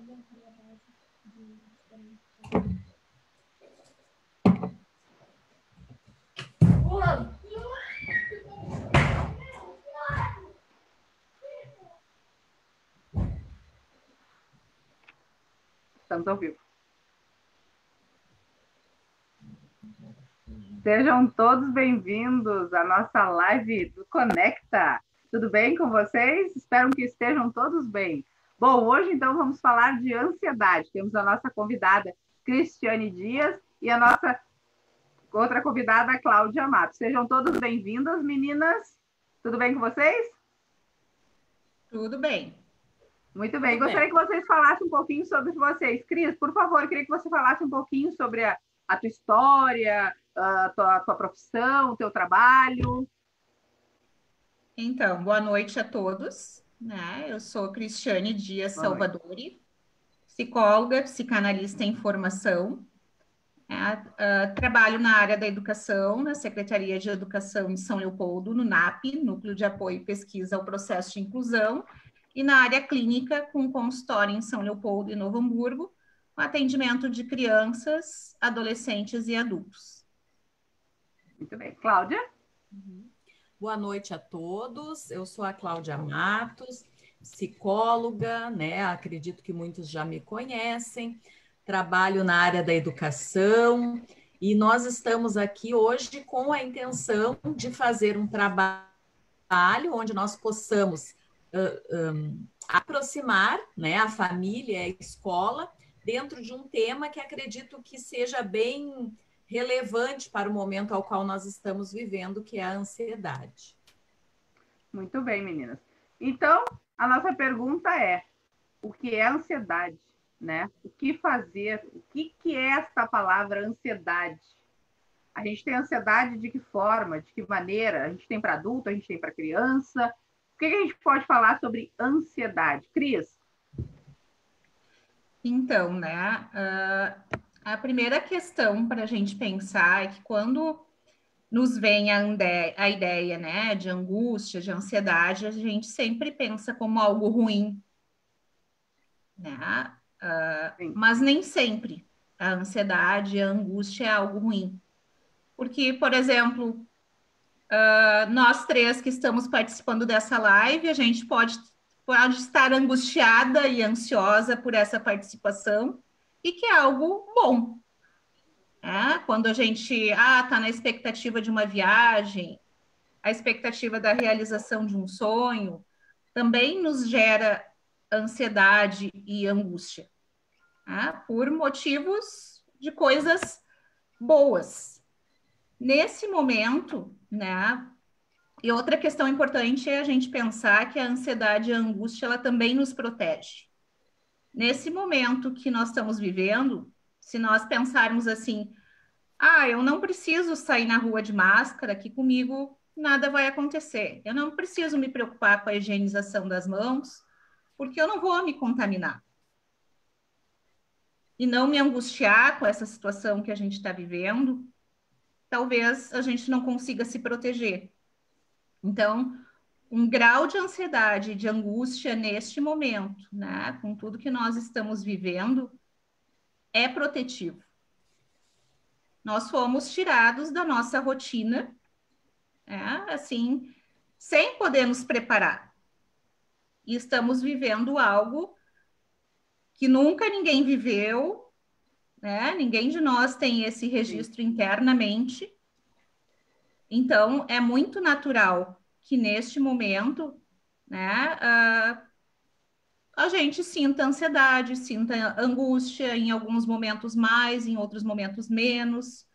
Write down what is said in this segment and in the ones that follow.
Estamos ao vivo. Sejam todos bem-vindos à nossa live do Conecta. Tudo bem com vocês? Espero que estejam todos bem. Bom, hoje então vamos falar de ansiedade. Temos a nossa convidada Cristiane Dias e a nossa outra convidada, Cláudia Matos. Sejam todos bem-vindas, meninas. Tudo bem com vocês? Tudo bem. Muito bem. Gostaria que vocês falassem um pouquinho sobre vocês. Cris, por favor, eu queria que você falasse um pouquinho sobre a tua história, a tua profissão, o teu trabalho. Então, boa noite a todos. Eu sou Cristiane Dias Salvadori, psicóloga, psicanalista em formação. Trabalho na área da educação, na Secretaria de Educação de São Leopoldo, no NAP, Núcleo de Apoio e Pesquisa ao Processo de Inclusão, e na área clínica, com consultório em São Leopoldo e Novo Hamburgo, com atendimento de crianças, adolescentes e adultos. Muito bem. Cláudia? Boa noite a todos. Eu sou a Cláudia Matos, psicóloga, Acredito que muitos já me conhecem. Trabalho na área da educação e nós estamos aqui hoje com a intenção de fazer um trabalho onde nós possamos aproximar a família, a escola, dentro de um tema que acredito que seja bem relevante para o momento ao qual nós estamos vivendo, que é a ansiedade. Muito bem, meninas. Então, a nossa pergunta é: o que é ansiedade? O que fazer? O que é esta palavra ansiedade? A gente tem ansiedade de que forma? De que maneira? A gente tem para adulto, a gente tem para criança. O que a gente pode falar sobre ansiedade? Cris? Então, a primeira questão para a gente pensar é que quando nos vem a ideia, de angústia, de ansiedade, a gente sempre pensa como algo ruim, mas nem sempre a ansiedade, a angústia é algo ruim. Porque, por exemplo, nós três que estamos participando dessa live, a gente pode estar angustiada e ansiosa por essa participação, e que é algo bom. Quando a gente está na expectativa de uma viagem, a expectativa da realização de um sonho, também nos gera ansiedade e angústia, por motivos de coisas boas. Nesse momento, e outra questão importante é a gente pensar que a ansiedade e a angústia, ela também nos protege. Nesse momento que nós estamos vivendo, se nós pensarmos assim, eu não preciso sair na rua de máscara, que comigo nada vai acontecer. Eu não preciso me preocupar com a higienização das mãos, porque eu não vou me contaminar. E não me angustiar com essa situação que a gente está vivendo, talvez a gente não consiga se proteger. Então, um grau de ansiedade e de angústia neste momento, com tudo que nós estamos vivendo, é protetivo. Nós fomos tirados da nossa rotina, assim, sem poder nos preparar. E estamos vivendo algo que nunca ninguém viveu, Ninguém de nós tem esse registro internamente. Então, é muito natural que neste momento, a gente sinta ansiedade, sinta angústia, em alguns momentos mais, em outros momentos menos.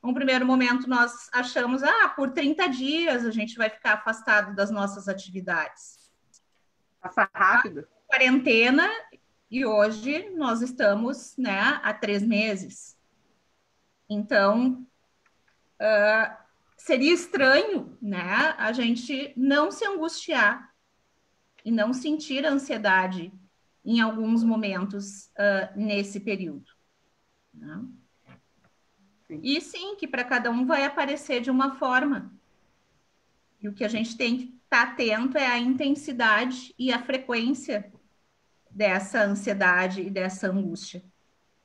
No primeiro momento, nós achamos, por 30 dias a gente vai ficar afastado das nossas atividades. Passa rápido. Quarentena, e hoje nós estamos, há 3 meses. Então, seria estranho, a gente não se angustiar e não sentir ansiedade em alguns momentos nesse período. Sim. E sim, que para cada um vai aparecer de uma forma. E o que a gente tem que estar atento é a intensidade e a frequência dessa ansiedade e dessa angústia.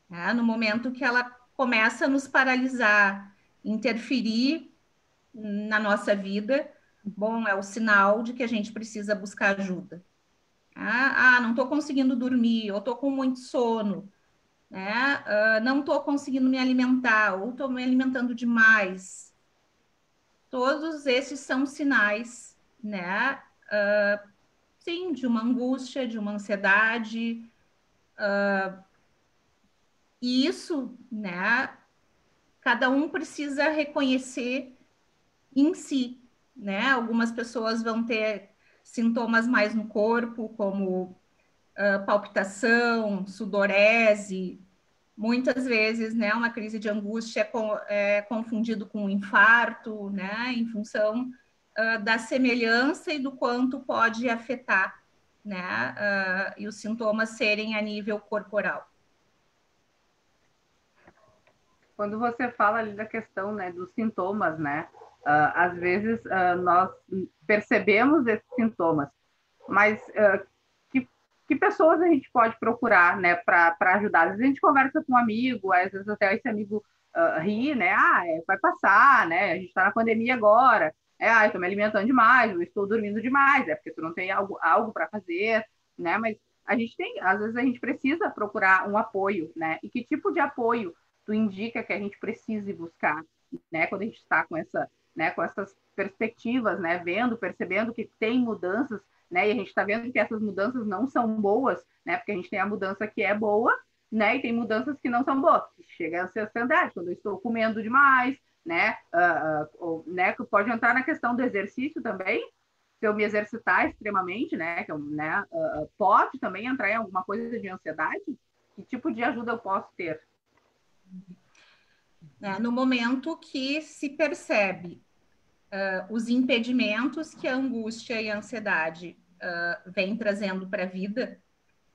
Né? No momento que ela começa a nos paralisar, interferir na nossa vida, bom, é o sinal de que a gente precisa buscar ajuda. Não estou conseguindo dormir, ou estou com muito sono, né? Não estou conseguindo me alimentar, ou estou me alimentando demais. Todos esses são sinais, né? Sim, de uma angústia, de uma ansiedade. E isso, né? Cada um precisa reconhecer em si, né? Algumas pessoas vão ter sintomas mais no corpo, como palpitação, sudorese. Muitas vezes, né, uma crise de angústia é confundido com um infarto, né, em função da semelhança e do quanto pode afetar, né, e os sintomas serem a nível corporal. Quando você fala ali da questão, né, dos sintomas, né, às vezes nós percebemos esses sintomas, mas que pessoas a gente pode procurar, né, para ajudar? Às vezes a gente conversa com um amigo, às vezes até esse amigo ri, né, vai passar, né, a gente está na pandemia agora, estou me alimentando demais, eu estou dormindo demais, porque tu não tem algo para fazer, né, mas a gente tem, às vezes a gente precisa procurar um apoio, né, e que tipo de apoio tu indica que a gente precise buscar, né, quando a gente está com essas perspectivas, né, percebendo que tem mudanças, né, e a gente está vendo que essas mudanças não são boas, né, porque a gente tem a mudança que é boa, né, e tem mudanças que não são boas, chega a ser ansiedade, quando eu estou comendo demais, né, né, que pode entrar na questão do exercício também, se eu me exercitar extremamente, né, pode também entrar em alguma coisa de ansiedade? Que tipo de ajuda eu posso ter? No momento que se percebe os impedimentos que a angústia e a ansiedade vem trazendo para a vida,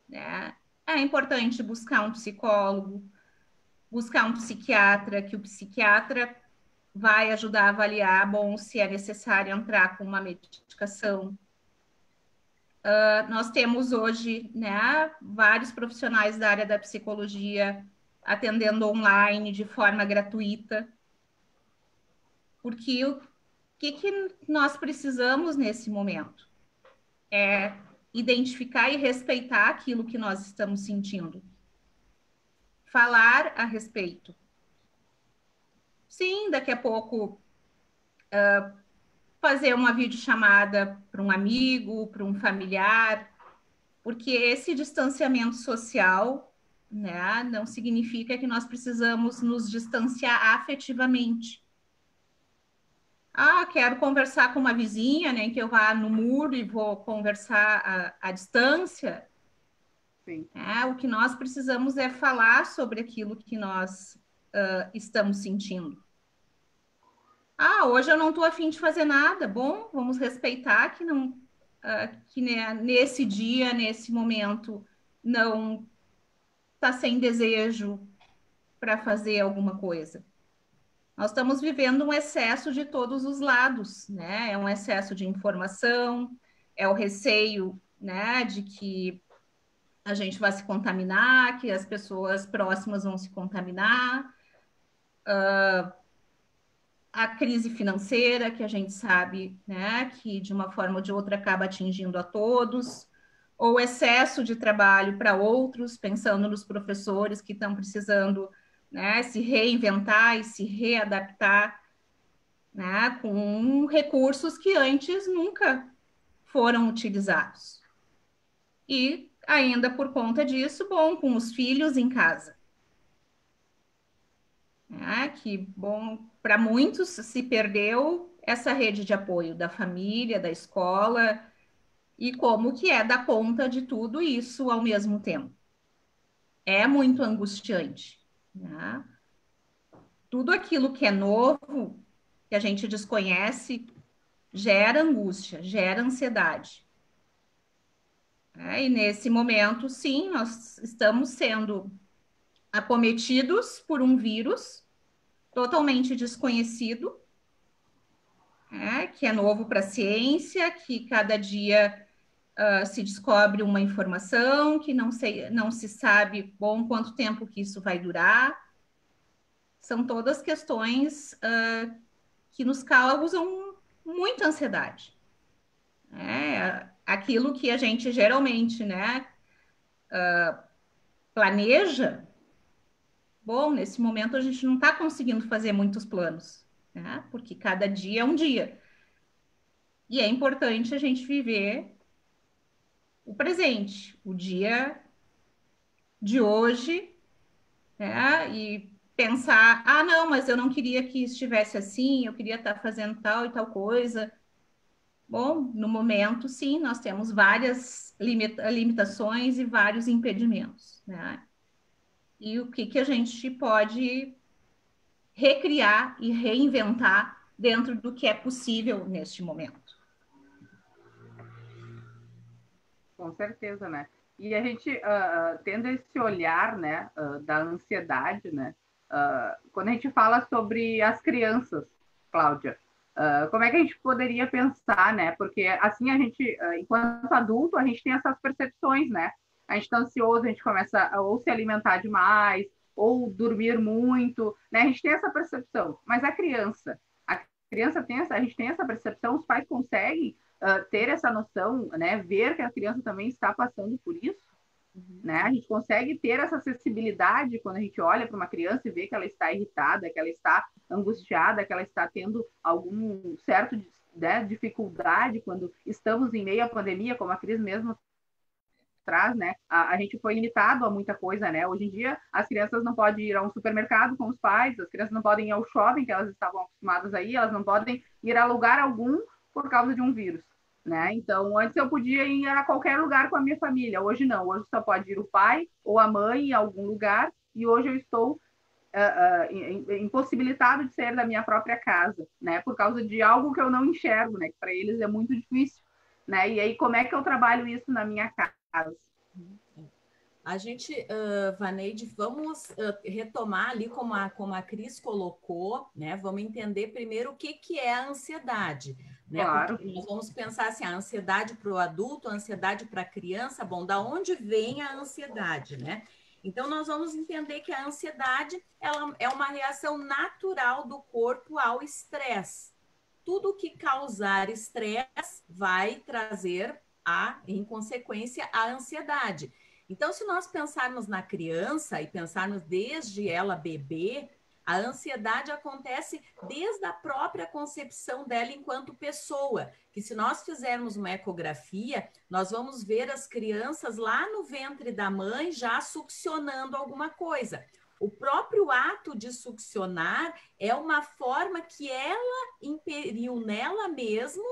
né, é importante buscar um psicólogo, buscar um psiquiatra, que o psiquiatra vai ajudar a avaliar, bom, se é necessário entrar com uma medicação. Nós temos hoje, né, vários profissionais da área da psicologia atendendo online de forma gratuita, porque o que nós precisamos nesse momento é identificar e respeitar aquilo que nós estamos sentindo, falar a respeito. Sim, daqui a pouco fazer uma videochamada para um amigo, para um familiar, porque esse distanciamento social, né, não significa que nós precisamos nos distanciar afetivamente. Quero conversar com uma vizinha, né, que eu vá no muro e vou conversar à distância. Sim. O que nós precisamos é falar sobre aquilo que nós estamos sentindo. Hoje eu não estou a fim de fazer nada. Bom, vamos respeitar que não, que né, nesse dia, nesse momento, não está sem desejo para fazer alguma coisa. Nós estamos vivendo um excesso de todos os lados, né? É um excesso de informação, é o receio, né, de que a gente vai se contaminar, que as pessoas próximas vão se contaminar, a crise financeira, que a gente sabe, né, que de uma forma ou de outra acaba atingindo a todos, ou excesso de trabalho para outros, pensando nos professores que estão precisando, né, se reinventar e se readaptar, né, com recursos que antes nunca foram utilizados. E ainda por conta disso, bom, com os filhos em casa. Que, bom, para muitos se perdeu essa rede de apoio da família, da escola, e como que é dar conta de tudo isso ao mesmo tempo. É muito angustiante, né? Tudo aquilo que é novo, que a gente desconhece, gera angústia, gera ansiedade. E nesse momento, sim, nós estamos sendo acometidos por um vírus totalmente desconhecido, que é novo para a ciência, que cada dia se descobre uma informação que não se sabe, bom, quanto tempo que isso vai durar. São todas questões que nos causam muita ansiedade. Aquilo que a gente geralmente, né, planeja, bom, nesse momento a gente não está conseguindo fazer muitos planos, né, porque cada dia é um dia. E é importante a gente viver o presente, o dia de hoje, né, e pensar, ah, não, mas eu não queria que estivesse assim, eu queria estar fazendo tal e tal coisa. Bom, no momento, sim, nós temos várias limitações e vários impedimentos, né? E o que a gente pode recriar e reinventar dentro do que é possível neste momento. Com certeza, né? E a gente, tendo esse olhar, né, da ansiedade, né, quando a gente fala sobre as crianças, Cláudia, como é que a gente poderia pensar, né? Porque assim a gente, enquanto adulto, a gente tem essas percepções, né? A gente está ansioso, a gente começa a ou se alimentar demais, ou dormir muito, né? A gente tem essa percepção. Mas a criança tem essa, a gente tem essa percepção, os pais conseguem ter essa noção, né? Ver que a criança também está passando por isso. Né? A gente consegue ter essa acessibilidade quando a gente olha para uma criança e vê que ela está irritada, que ela está angustiada, que ela está tendo algum certo, né, dificuldade quando estamos em meio à pandemia, como a Cris mesmo traz, né? A gente foi limitado a muita coisa, né? Hoje em dia, as crianças não podem ir a um supermercado com os pais, as crianças não podem ir ao shopping, que elas estavam acostumadas a ir, elas não podem ir a lugar algum por causa de um vírus. Né? Então, antes eu podia ir a qualquer lugar com a minha família, hoje não, hoje só pode ir o pai ou a mãe em algum lugar, e hoje eu estou impossibilitado de sair da minha própria casa, né? Por causa de algo que eu não enxergo, né? Que para eles é muito difícil, né? E aí, como é que eu trabalho isso na minha casa? A gente, Vaneide, vamos retomar ali como a Cris colocou, né? Vamos entender primeiro o que é a ansiedade, né? Claro. Porque nós vamos pensar assim, a ansiedade para o adulto, a ansiedade para a criança, bom, da onde vem a ansiedade, né? Então, nós vamos entender que a ansiedade ela é uma reação natural do corpo ao estresse. Tudo que causar estresse vai trazer, em consequência, a ansiedade. Então, se nós pensarmos na criança e pensarmos desde ela bebê, a ansiedade acontece desde a própria concepção dela enquanto pessoa, que se nós fizermos uma ecografia, nós vamos ver as crianças lá no ventre da mãe já succionando alguma coisa. O próprio ato de succionar é uma forma que ela imperiu nela mesmo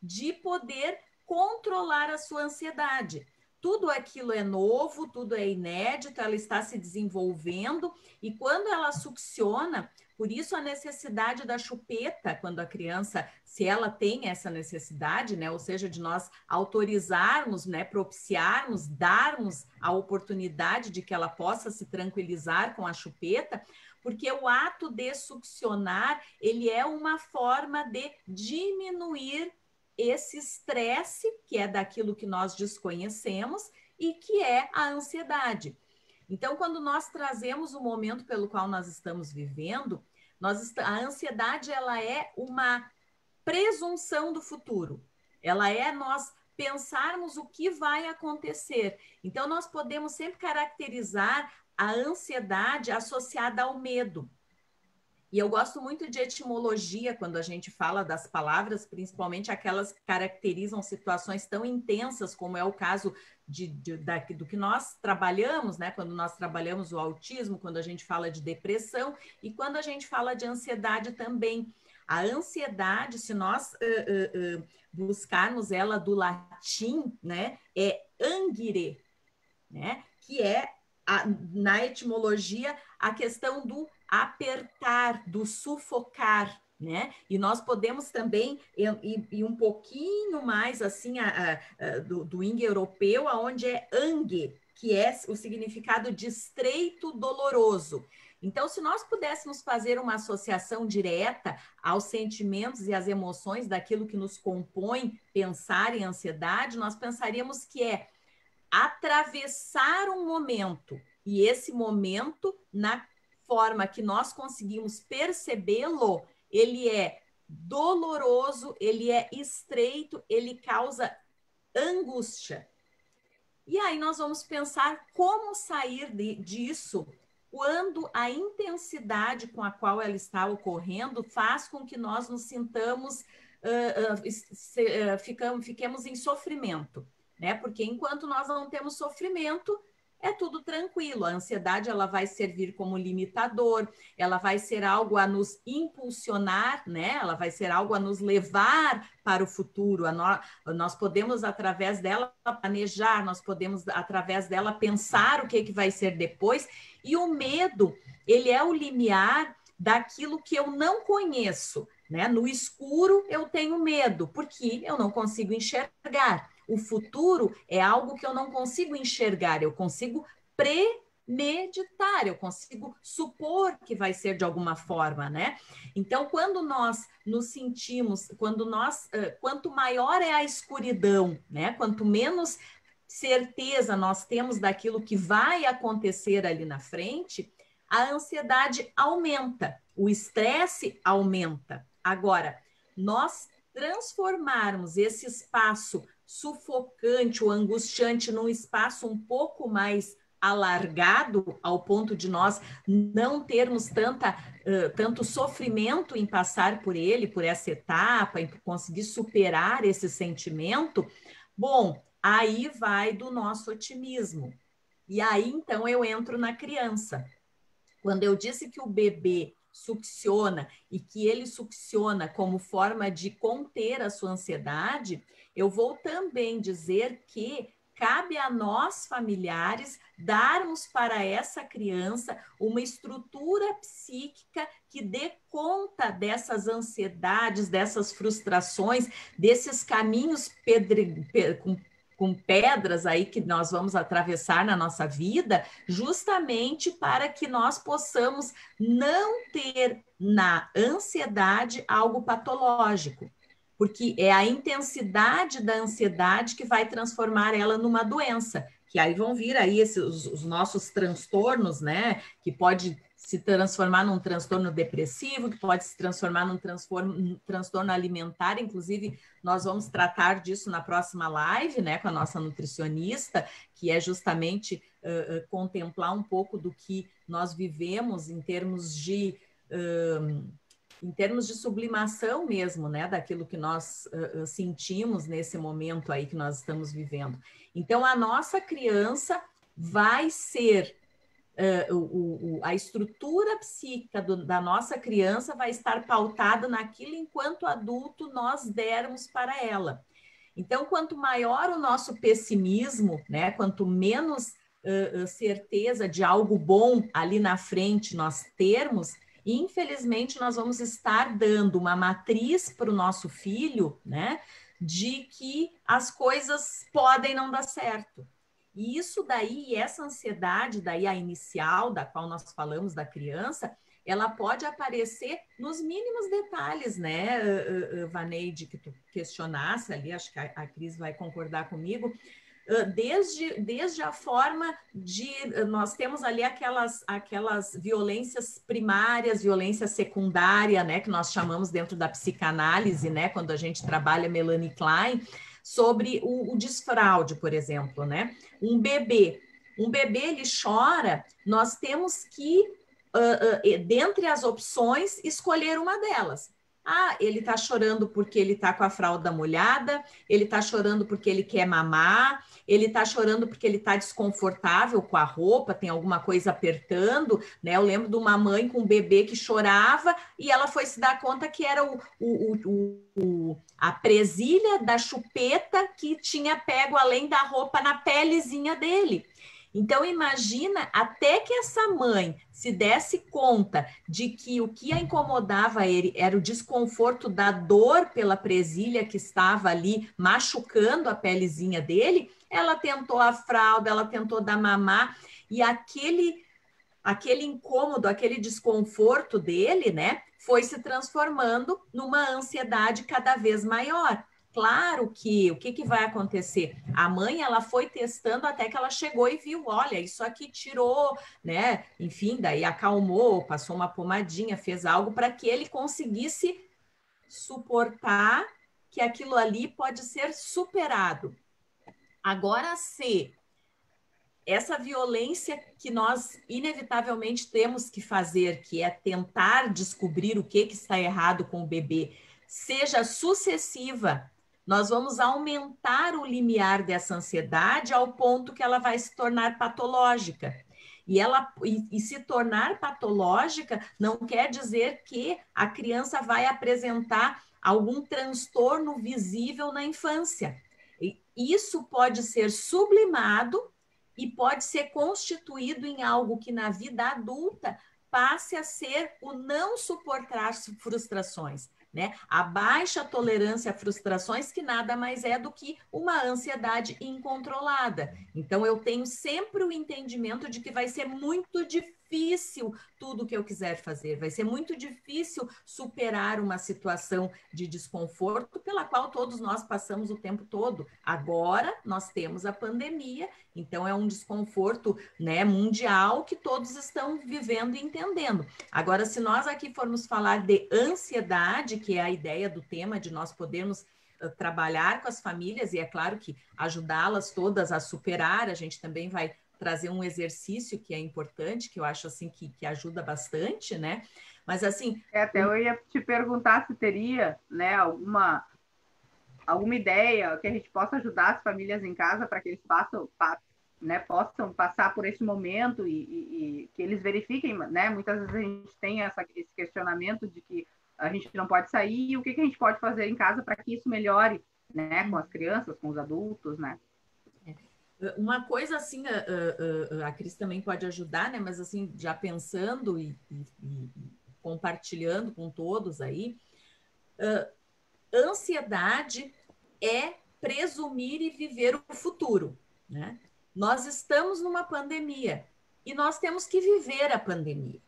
de poder controlar a sua ansiedade. Tudo aquilo é novo, tudo é inédito, ela está se desenvolvendo, e quando ela succiona, por isso a necessidade da chupeta, quando a criança, se ela tem essa necessidade, né, ou seja, de nós autorizarmos, né, propiciarmos, darmos a oportunidade de que ela possa se tranquilizar com a chupeta, porque o ato de succionar, ele é uma forma de diminuir esse estresse, que é daquilo que nós desconhecemos, e que é a ansiedade. Então, quando nós trazemos o momento pelo qual nós estamos vivendo, a ansiedade ela é uma presunção do futuro. Ela é nós pensarmos o que vai acontecer. Então, nós podemos sempre caracterizar a ansiedade associada ao medo. E eu gosto muito de etimologia quando a gente fala das palavras, principalmente aquelas que caracterizam situações tão intensas, como é o caso do que nós trabalhamos, né? Quando nós trabalhamos o autismo, quando a gente fala de depressão e quando a gente fala de ansiedade também. A ansiedade, se nós buscarmos ela do latim, né? É angire, né? Que é, na etimologia, a questão do apertar, do sufocar, né? E nós podemos também ir um pouquinho mais assim do indo-europeu, aonde é angue, que é o significado de estreito doloroso. Então, se nós pudéssemos fazer uma associação direta aos sentimentos e às emoções daquilo que nos compõe pensar em ansiedade, nós pensaríamos que é atravessar um momento, e esse momento, na forma que nós conseguimos percebê-lo, ele é doloroso, ele é estreito, ele causa angústia. E aí nós vamos pensar como sair disso quando a intensidade com a qual ela está ocorrendo faz com que nós nos sintamos, fiquemos em sofrimento, né? Porque enquanto nós não temos sofrimento, é tudo tranquilo. A ansiedade, ela vai servir como limitador, ela vai ser algo a nos impulsionar, né? Ela vai ser algo a nos levar para o futuro. Nós podemos, através dela, planejar, nós podemos, através dela, pensar o que vai ser depois. E o medo, ele é o limiar daquilo que eu não conheço, né? No escuro, eu tenho medo, porque eu não consigo enxergar. O futuro é algo que eu não consigo enxergar, eu consigo premeditar, eu consigo supor que vai ser de alguma forma, né? Então, quando nós nos sentimos, quanto maior é a escuridão, né? Quanto menos certeza nós temos daquilo que vai acontecer ali na frente, a ansiedade aumenta, o estresse aumenta. Agora, nós transformarmos esse espaço sufocante ou angustiante num espaço um pouco mais alargado, ao ponto de nós não termos tanto sofrimento em passar por ele, por essa etapa, em conseguir superar esse sentimento, bom, aí vai do nosso otimismo. E aí, então, eu entro na criança. Quando eu disse que o bebê succiona e que ele succiona como forma de conter a sua ansiedade, eu vou também dizer que cabe a nós, familiares, darmos para essa criança uma estrutura psíquica que dê conta dessas ansiedades, dessas frustrações, desses caminhos com pedras aí que nós vamos atravessar na nossa vida, justamente para que nós possamos não ter na ansiedade algo patológico. Porque é a intensidade da ansiedade que vai transformar ela numa doença, que aí vão vir aí os nossos transtornos, né? Que pode se transformar num transtorno depressivo, que pode se transformar num transtorno alimentar. Inclusive, nós vamos tratar disso na próxima live, né? Com a nossa nutricionista, que é justamente contemplar um pouco do que nós vivemos em termos de sublimação mesmo, né, daquilo que nós sentimos nesse momento aí que nós estamos vivendo. Então, a nossa criança vai ser, a estrutura psíquica da nossa criança vai estar pautada naquilo enquanto adulto nós dermos para ela. Então, quanto maior o nosso pessimismo, né, quanto menos certeza de algo bom ali na frente nós termos, infelizmente, nós vamos estar dando uma matriz para o nosso filho, né, de que as coisas podem não dar certo. E isso daí, essa ansiedade daí, a inicial, da qual nós falamos da criança, ela pode aparecer nos mínimos detalhes, né, Vaneide, que tu questionasse ali, acho que a Cris vai concordar comigo, desde a forma de... Nós temos ali aquelas violências primárias, violência secundária, né, que nós chamamos dentro da psicanálise, né, quando a gente trabalha Melanie Klein, sobre o desfraude, por exemplo, né? Um bebê, ele chora, nós temos que, dentre as opções, escolher uma delas. Ah, ele está chorando porque ele está com a fralda molhada, ele está chorando porque ele quer mamar, ele está chorando porque ele está desconfortável com a roupa, tem alguma coisa apertando, né? Eu lembro de uma mãe com um bebê que chorava e ela foi se dar conta que era a presilha da chupeta que tinha pego além da roupa na pelezinha dele. Então, imagina, até que essa mãe se desse conta de que o que a incomodava ele era o desconforto da dor pela presilha que estava ali machucando a pelezinha dele, ela tentou a fralda, ela tentou dar mamar, e aquele incômodo, aquele desconforto dele, né, foi se transformando numa ansiedade cada vez maior. Claro que o que vai acontecer? A mãe, ela foi testando até que ela chegou e viu, olha, isso aqui tirou, né? Enfim, daí acalmou, passou uma pomadinha, fez algo para que ele conseguisse suportar que aquilo ali pode ser superado. Agora, se essa violência que nós inevitavelmente temos que fazer, que é tentar descobrir o que está errado com o bebê, seja sucessiva, nós vamos aumentar o limiar dessa ansiedade ao ponto que ela vai se tornar patológica. E se tornar patológica não quer dizer que a criança vai apresentar algum transtorno visível na infância. Isso pode ser sublimado e pode ser constituído em algo que na vida adulta passe a ser o não suportar frustrações, né? A baixa tolerância a frustrações, que nada mais é do que uma ansiedade incontrolada. Então, eu tenho sempre o entendimento de que vai ser muito difícil tudo que eu quiser fazer, vai ser muito difícil superar uma situação de desconforto pela qual todos nós passamos o tempo todo. Agora, nós temos a pandemia, então é um desconforto, né, mundial que todos estão vivendo e entendendo. Agora, se nós aqui formos falar de ansiedade, que é a ideia do tema de nós podermos trabalhar com as famílias, e é claro que ajudá-las todas a superar, a gente também vai trazer um exercício que é importante, que eu acho assim que ajuda bastante, né? Mas assim... Até eu ia te perguntar se teria, né, alguma ideia que a gente possa ajudar as famílias em casa para que eles possam passar por esse momento e que eles verifiquem, né? Muitas vezes a gente tem esse questionamento de que a gente não pode sair, e o que a gente pode fazer em casa para que isso melhore, né? Com as crianças, com os adultos, né? Uma coisa assim, a Cris também pode ajudar, né? Mas assim, já pensando e compartilhando com todos aí, ansiedade é presumir e viver o futuro, né? Nós estamos numa pandemia e nós temos que viver a pandemia.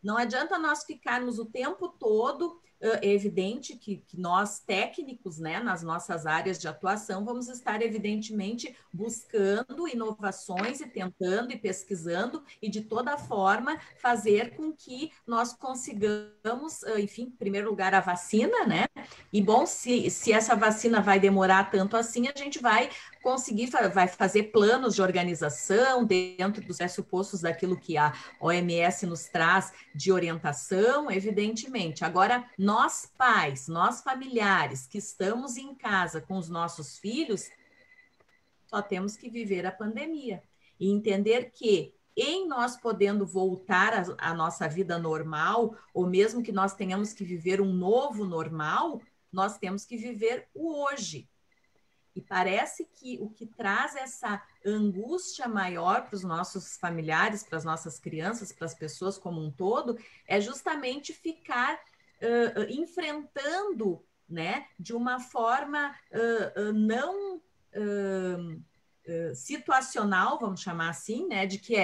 Não adianta nós ficarmos o tempo todo. É evidente que nós, técnicos, né, nas nossas áreas de atuação, vamos estar, evidentemente, buscando inovações e tentando e pesquisando e, de toda forma, fazer com que nós consigamos, enfim, em primeiro lugar, a vacina, né? E, bom, se essa vacina vai demorar tanto assim, a gente vai conseguir, vai fazer planos de organização dentro dos pressupostos daquilo que a OMS nos traz de orientação, evidentemente. Agora, nós pais, nós familiares que estamos em casa com os nossos filhos, só temos que viver a pandemia e entender que em nós podendo voltar à nossa vida normal, ou mesmo que nós tenhamos que viver um novo normal, nós temos que viver o hoje. E parece que o que traz essa angústia maior para os nossos familiares, para as nossas crianças, para as pessoas como um todo, é justamente ficar enfrentando, né, de uma forma não situacional, vamos chamar assim, né, de que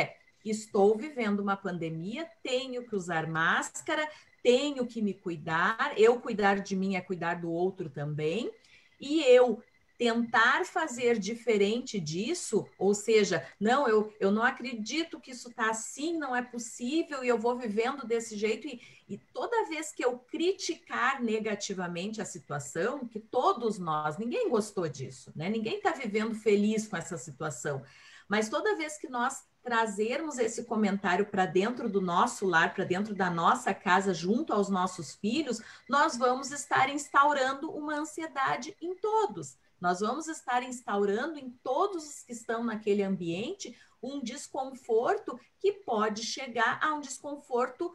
estou vivendo uma pandemia, tenho que usar máscara, tenho que me cuidar, eu cuidar de mim é cuidar do outro também, e eu tentar fazer diferente disso, ou seja, não, eu não acredito que isso está assim, não é possível, e eu vou vivendo desse jeito, e toda vez que eu criticar negativamente a situação, que todos nós, ninguém gostou disso, né? Ninguém está vivendo feliz com essa situação, mas toda vez que nós trazermos esse comentário para dentro do nosso lar, para dentro da nossa casa, junto aos nossos filhos, nós vamos estar instaurando uma ansiedade em todos. Nós vamos estar instaurando em todos os que estão naquele ambiente um desconforto que pode chegar a um desconforto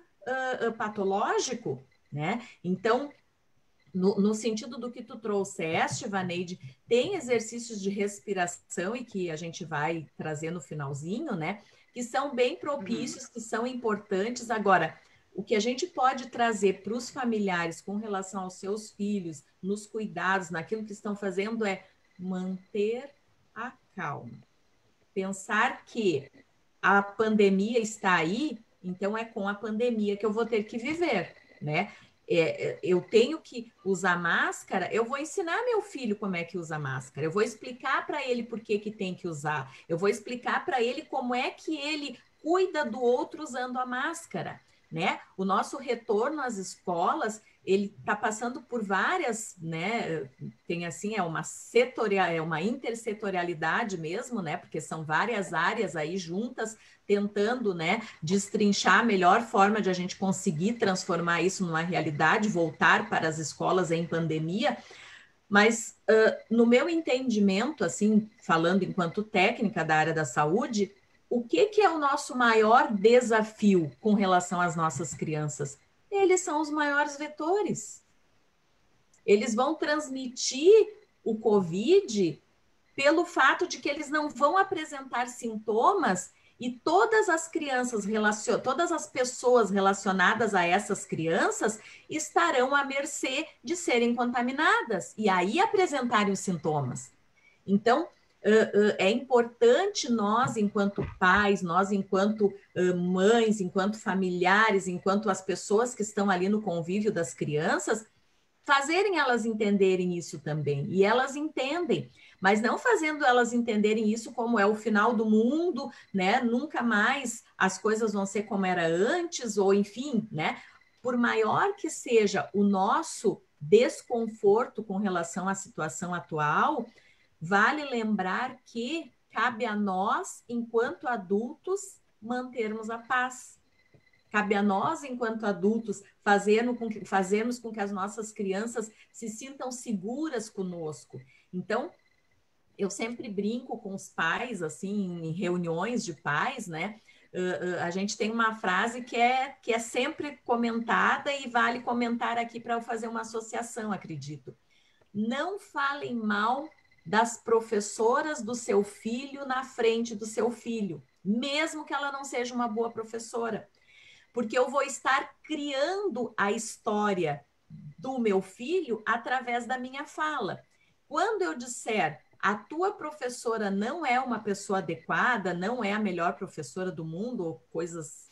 patológico, né? Então, no sentido do que tu trouxeste, Vaneide, tem exercícios de respiração e que a gente vai trazer no finalzinho, né? Que são bem propícios, que são importantes. Agora, o que a gente pode trazer para os familiares com relação aos seus filhos, nos cuidados, naquilo que estão fazendo, é manter a calma. Pensar que a pandemia está aí, então é com a pandemia que eu vou ter que viver, né? Eu tenho que usar máscara, eu vou ensinar meu filho como é que usa máscara, eu vou explicar para ele por que tem que usar, eu vou explicar para ele como é que ele cuida do outro usando a máscara, né? O nosso retorno às escolas, ele está passando por várias, né? Tem assim, é uma intersetorialidade mesmo, né? Porque são várias áreas aí juntas, tentando, né, destrinchar a melhor forma de a gente conseguir transformar isso numa realidade, voltar para as escolas em pandemia. Mas, no meu entendimento, assim, falando enquanto técnica da área da saúde, o que é o nosso maior desafio com relação às nossas crianças? Eles são os maiores vetores. Eles vão transmitir o COVID pelo fato de que eles não vão apresentar sintomas e todas as crianças, todas as pessoas relacionadas a essas crianças estarão à mercê de serem contaminadas e aí apresentarem os sintomas. Então, é importante nós, enquanto pais, nós, enquanto mães, enquanto familiares, enquanto as pessoas que estão ali no convívio das crianças, fazerem elas entenderem isso também. E elas entendem, mas não fazendo elas entenderem isso como é o final do mundo, né? Nunca mais as coisas vão ser como era antes, ou enfim, né? Por maior que seja o nosso desconforto com relação à situação atual, vale lembrar que cabe a nós, enquanto adultos, mantermos a paz. Cabe a nós, enquanto adultos, fazermos com que as nossas crianças se sintam seguras conosco. Então, eu sempre brinco com os pais, assim, em reuniões de pais, né? A gente tem uma frase que é sempre comentada e vale comentar aqui para eu fazer uma associação, acredito. Não falem mal das professoras do seu filho na frente do seu filho, mesmo que ela não seja uma boa professora, porque eu vou estar criando a história do meu filho através da minha fala. Quando eu disser a tua professora não é uma pessoa adequada, não é a melhor professora do mundo, ou coisas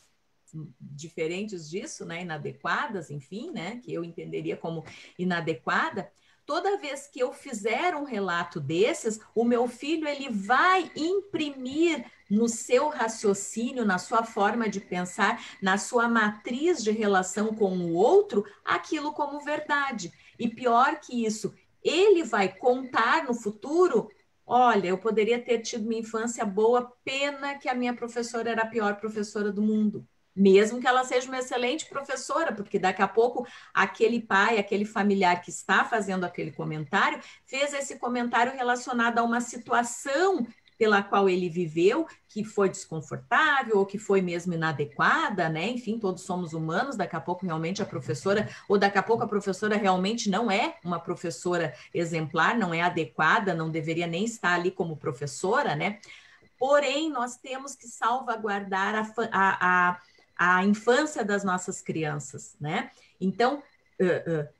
diferentes disso, né, inadequadas, enfim, né, que eu entenderia como inadequada, toda vez que eu fizer um relato desses, o meu filho ele vai imprimir no seu raciocínio, na sua forma de pensar, na sua matriz de relação com o outro, aquilo como verdade. E pior que isso, ele vai contar no futuro: olha, eu poderia ter tido uma infância boa, pena que a minha professora era a pior professora do mundo. Mesmo que ela seja uma excelente professora, porque daqui a pouco aquele pai, aquele familiar que está fazendo aquele comentário, fez esse comentário relacionado a uma situação pela qual ele viveu, que foi desconfortável, ou que foi mesmo inadequada, né? Enfim, todos somos humanos, daqui a pouco realmente a professora, ou daqui a pouco a professora realmente não é uma professora exemplar, não é adequada, não deveria nem estar ali como professora, né? Porém, nós temos que salvaguardar a infância das nossas crianças, né? Então,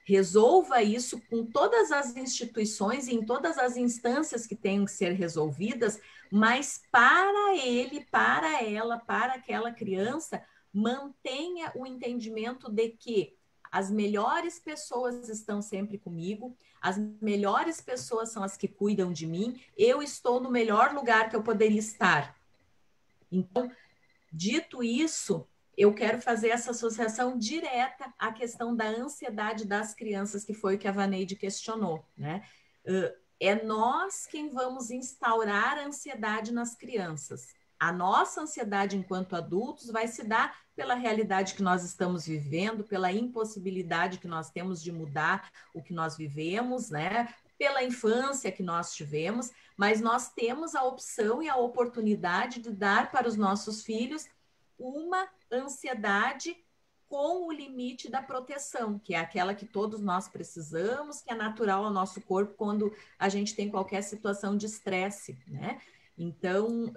resolva isso com todas as instituições e em todas as instâncias que tenham que ser resolvidas, mas para ele, para ela, para aquela criança, mantenha o entendimento de que as melhores pessoas estão sempre comigo, as melhores pessoas são as que cuidam de mim, eu estou no melhor lugar que eu poderia estar. Então, dito isso, eu quero fazer essa associação direta à questão da ansiedade das crianças, que foi o que a Vaneide questionou, né? É nós quem vamos instaurar a ansiedade nas crianças. A nossa ansiedade enquanto adultos vai se dar pela realidade que nós estamos vivendo, pela impossibilidade que nós temos de mudar o que nós vivemos, né? Pela infância que nós tivemos, mas nós temos a opção e a oportunidade de dar para os nossos filhos uma ansiedade com o limite da proteção, que é aquela que todos nós precisamos, que é natural ao nosso corpo quando a gente tem qualquer situação de estresse, né? Então,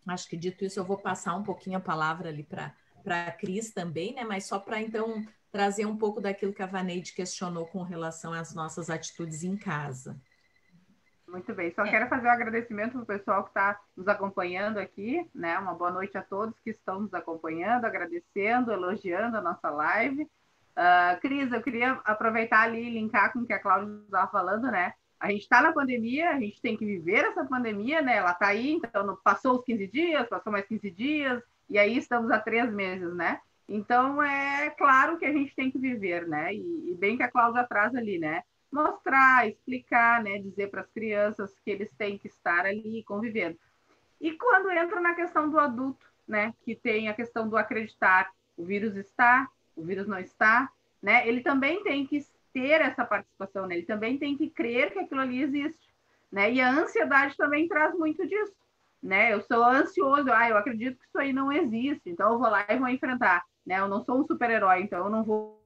acho que dito isso, eu vou passar um pouquinho a palavra ali para a Cris também, né? Mas só para, então, trazer um pouco daquilo que a Vaneide questionou com relação às nossas atitudes em casa. Muito bem. Só quero fazer um agradecimento para o pessoal que está nos acompanhando aqui, né? Uma boa noite a todos que estão nos acompanhando, agradecendo, elogiando a nossa live. Cris, eu queria aproveitar ali e linkar com o que a Cláudia estava falando, né? A gente está na pandemia, a gente tem que viver essa pandemia, né? Ela está aí, então passou os 15 dias, passou mais 15 dias, e aí estamos há 3 meses, né? Então, é claro que a gente tem que viver, né? E bem que a Cláudia traz ali, né? Mostrar, explicar, né? Dizer para as crianças que eles têm que estar ali convivendo. E quando entra na questão do adulto, né? Que tem a questão do acreditar, o vírus está, o vírus não está, né? Ele também tem que ter essa participação, né? Ele também tem que crer que aquilo ali existe, né? E a ansiedade também traz muito disso, né? Eu sou ansioso, eu acredito que isso aí não existe, então eu vou lá e vou enfrentar, né? Eu não sou um super-herói, então eu não vou,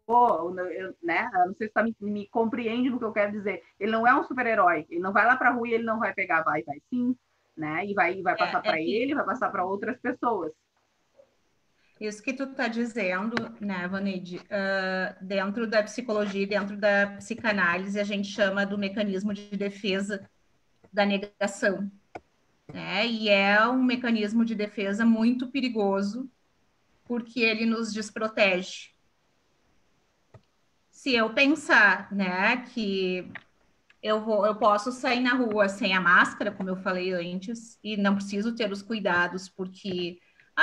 né? Eu não sei se você me compreende no que eu quero dizer. Ele não é um super-herói, ele não vai lá para a rua e ele não vai pegar, vai sim, né? E vai passar para ele, vai passar para outras pessoas. Isso que tu está dizendo, né, Vaneide, dentro da psicologia, dentro da psicanálise, a gente chama do mecanismo de defesa da negação, né? E é um mecanismo de defesa muito perigoso, porque ele nos desprotege. Se eu pensar, né, que eu posso sair na rua sem a máscara, como eu falei antes, e não preciso ter os cuidados, porque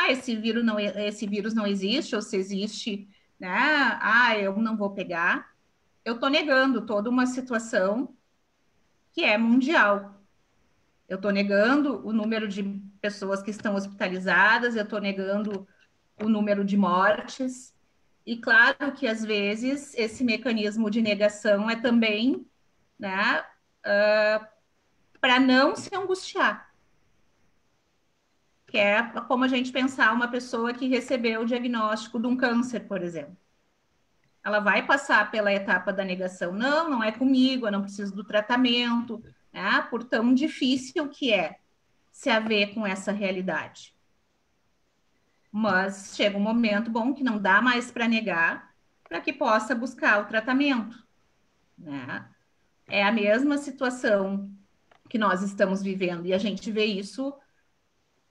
esse vírus não existe, ou se existe, né? Eu não vou pegar. Eu estou negando toda uma situação que é mundial. Eu estou negando o número de pessoas que estão hospitalizadas, eu estou negando o número de mortes. E claro que às vezes esse mecanismo de negação é também, né, para não se angustiar, que é como a gente pensar uma pessoa que recebeu o diagnóstico de um câncer, por exemplo. Ela vai passar pela etapa da negação. Não, não é comigo, eu não preciso do tratamento, né? Por tão difícil que é se haver com essa realidade. Mas chega um momento bom que não dá mais para negar, para que possa buscar o tratamento, né? É a mesma situação que nós estamos vivendo e a gente vê isso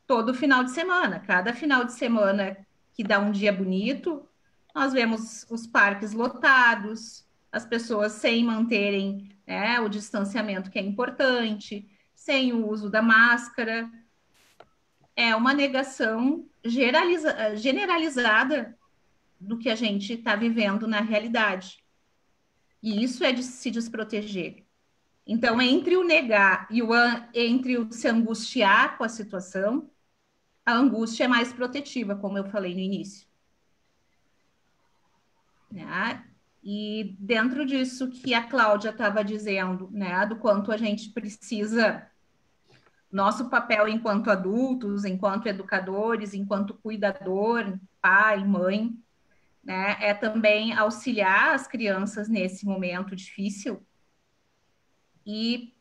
todo final de semana. Cada final de semana que dá um dia bonito, nós vemos os parques lotados, as pessoas sem manterem, né, o distanciamento que é importante, sem o uso da máscara. É uma negação generalizada do que a gente está vivendo na realidade. E isso é de se desproteger. Então, entre o negar e entre o se angustiar com a situação, a angústia é mais protetiva, como eu falei no início. Né? E dentro disso que a Cláudia estava dizendo, né, do quanto a gente precisa, nosso papel enquanto adultos, enquanto educadores, enquanto cuidador, pai, mãe, né, é também auxiliar as crianças nesse momento difícil e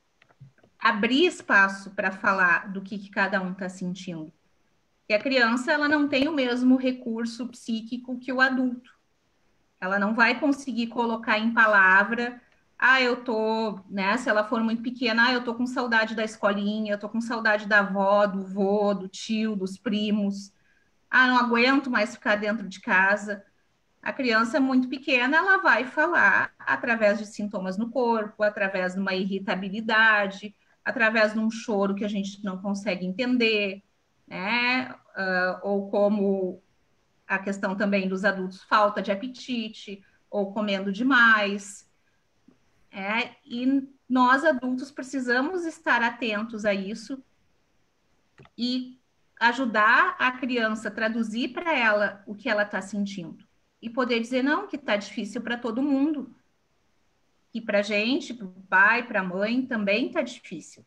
abrir espaço para falar do que cada um está sentindo. E a criança, ela não tem o mesmo recurso psíquico que o adulto. Ela não vai conseguir colocar em palavra, eu tô, né, se ela for muito pequena, eu tô com saudade da escolinha, eu tô com saudade da avó, do vô, do tio, dos primos. Não aguento mais ficar dentro de casa. A criança muito pequena, ela vai falar através de sintomas no corpo, através de uma irritabilidade, através de um choro que a gente não consegue entender, né? Ou como a questão também dos adultos, falta de apetite ou comendo demais. E nós adultos precisamos estar atentos a isso e ajudar a criança a traduzir para ela o que ela está sentindo e poder dizer não, que está difícil para todo mundo, que para a gente, para o pai, para a mãe também está difícil.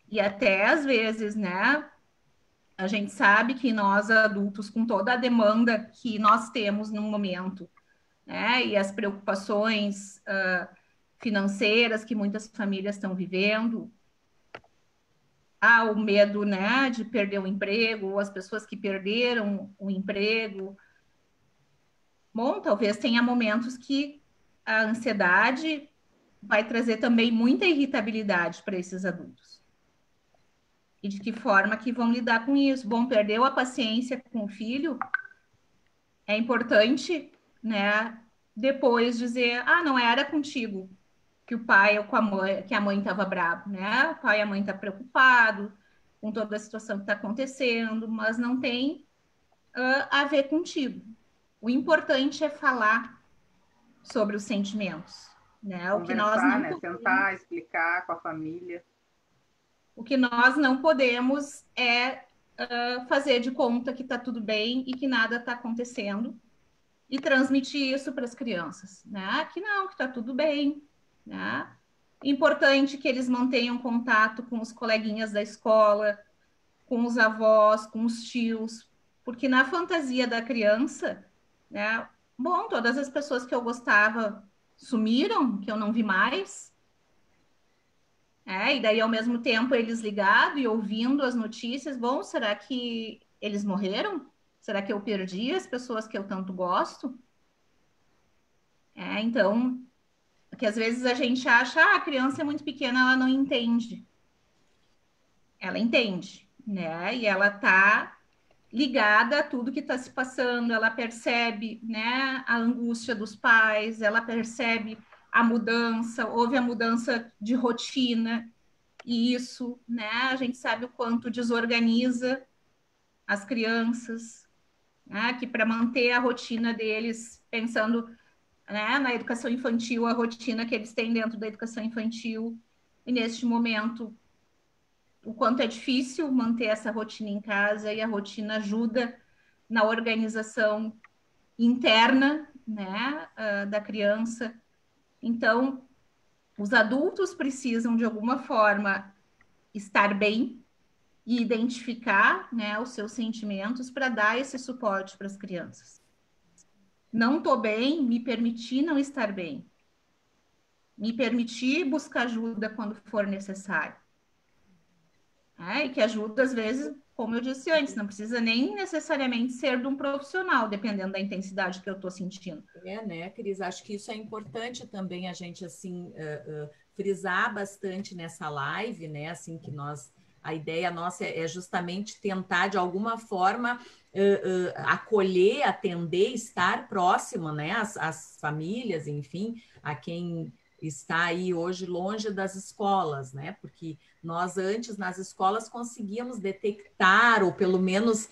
E até às vezes, né? A gente sabe que nós adultos, com toda a demanda que nós temos no momento, né? E as preocupações financeiras que muitas famílias estão vivendo, o medo, né, de perder o emprego, ou as pessoas que perderam o emprego. Bom, talvez tenha momentos que a ansiedade vai trazer também muita irritabilidade para esses adultos. E de que forma que vão lidar com isso? Bom, perdeu a paciência com o filho, é importante, né, depois dizer, não era contigo que o pai ou com a mãe, que a mãe estava bravo, né? O pai e a mãe estão preocupados com toda a situação que está acontecendo, mas não tem a ver contigo. O importante é falar sobre os sentimentos, né? O que nós Conversar, não né? podemos, Sentar, explicar com a família. o que nós não podemos é fazer de conta que está tudo bem e que nada está acontecendo e transmitir isso para as crianças, né? Que não, que está tudo bem, né? Importante que eles mantenham contato com os coleguinhas da escola, com os avós, com os tios, porque na fantasia da criança, né? Bom, todas as pessoas que eu gostava sumiram, que eu não vi mais. E daí, ao mesmo tempo, eles ligados e ouvindo as notícias, bom, será que eles morreram? Será que eu perdi as pessoas que eu tanto gosto? Então, que às vezes a gente acha, a criança é muito pequena, ela não entende. Ela entende, né? E ela tá ligada a tudo que está se passando, ela percebe, né, a angústia dos pais, ela percebe a mudança, houve a mudança de rotina, e isso, né, a gente sabe o quanto desorganiza as crianças, né, que para manter a rotina deles, pensando, né, na educação infantil, a rotina que eles têm dentro da educação infantil, e neste momento, o quanto é difícil manter essa rotina em casa, e a rotina ajuda na organização interna, né, da criança. Então, os adultos precisam, de alguma forma, estar bem e identificar, né, os seus sentimentos para dar esse suporte para as crianças. Não estou bem, me permitir não estar bem. Me permitir buscar ajuda quando for necessário. E que ajuda, às vezes, como eu disse antes, não precisa nem necessariamente ser de um profissional, dependendo da intensidade que eu estou sentindo. Né, Cris? Acho que isso é importante também a gente, assim, frisar bastante nessa live, né? Assim, que a ideia nossa é justamente tentar, de alguma forma, acolher, atender, estar próximo, né? As famílias, enfim, a quem está aí hoje longe das escolas, né? Porque nós antes nas escolas conseguíamos detectar ou pelo menos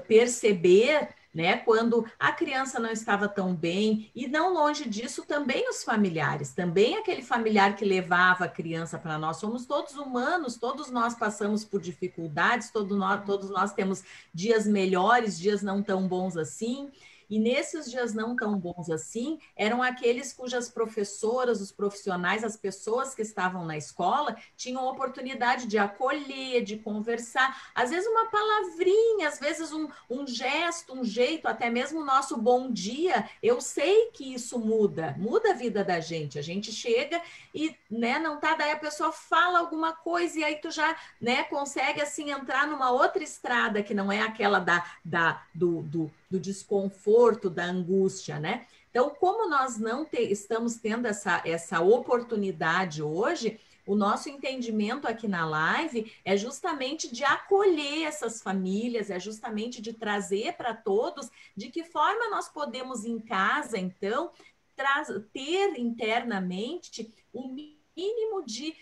perceber, né, quando a criança não estava tão bem, e não longe disso também os familiares, também aquele familiar que levava a criança para nós. Somos todos humanos, todos nós passamos por dificuldades, todos nós temos dias melhores, dias não tão bons assim. E nesses dias não tão bons assim, eram aqueles cujas professoras, os profissionais, as pessoas que estavam na escola, tinham oportunidade de acolher, de conversar, às vezes uma palavrinha, às vezes um gesto, um jeito, até mesmo o nosso bom dia. Eu sei que isso muda a vida da gente. A gente chega e, né, não tá, daí a pessoa fala alguma coisa e aí tu já, né, consegue assim entrar numa outra estrada que não é aquela do desconforto, da angústia, né? Então, como nós não estamos tendo essa oportunidade hoje, o nosso entendimento aqui na live é justamente de acolher essas famílias, é justamente de trazer para todos de que forma nós podemos em casa, então, ter internamente o mínimo de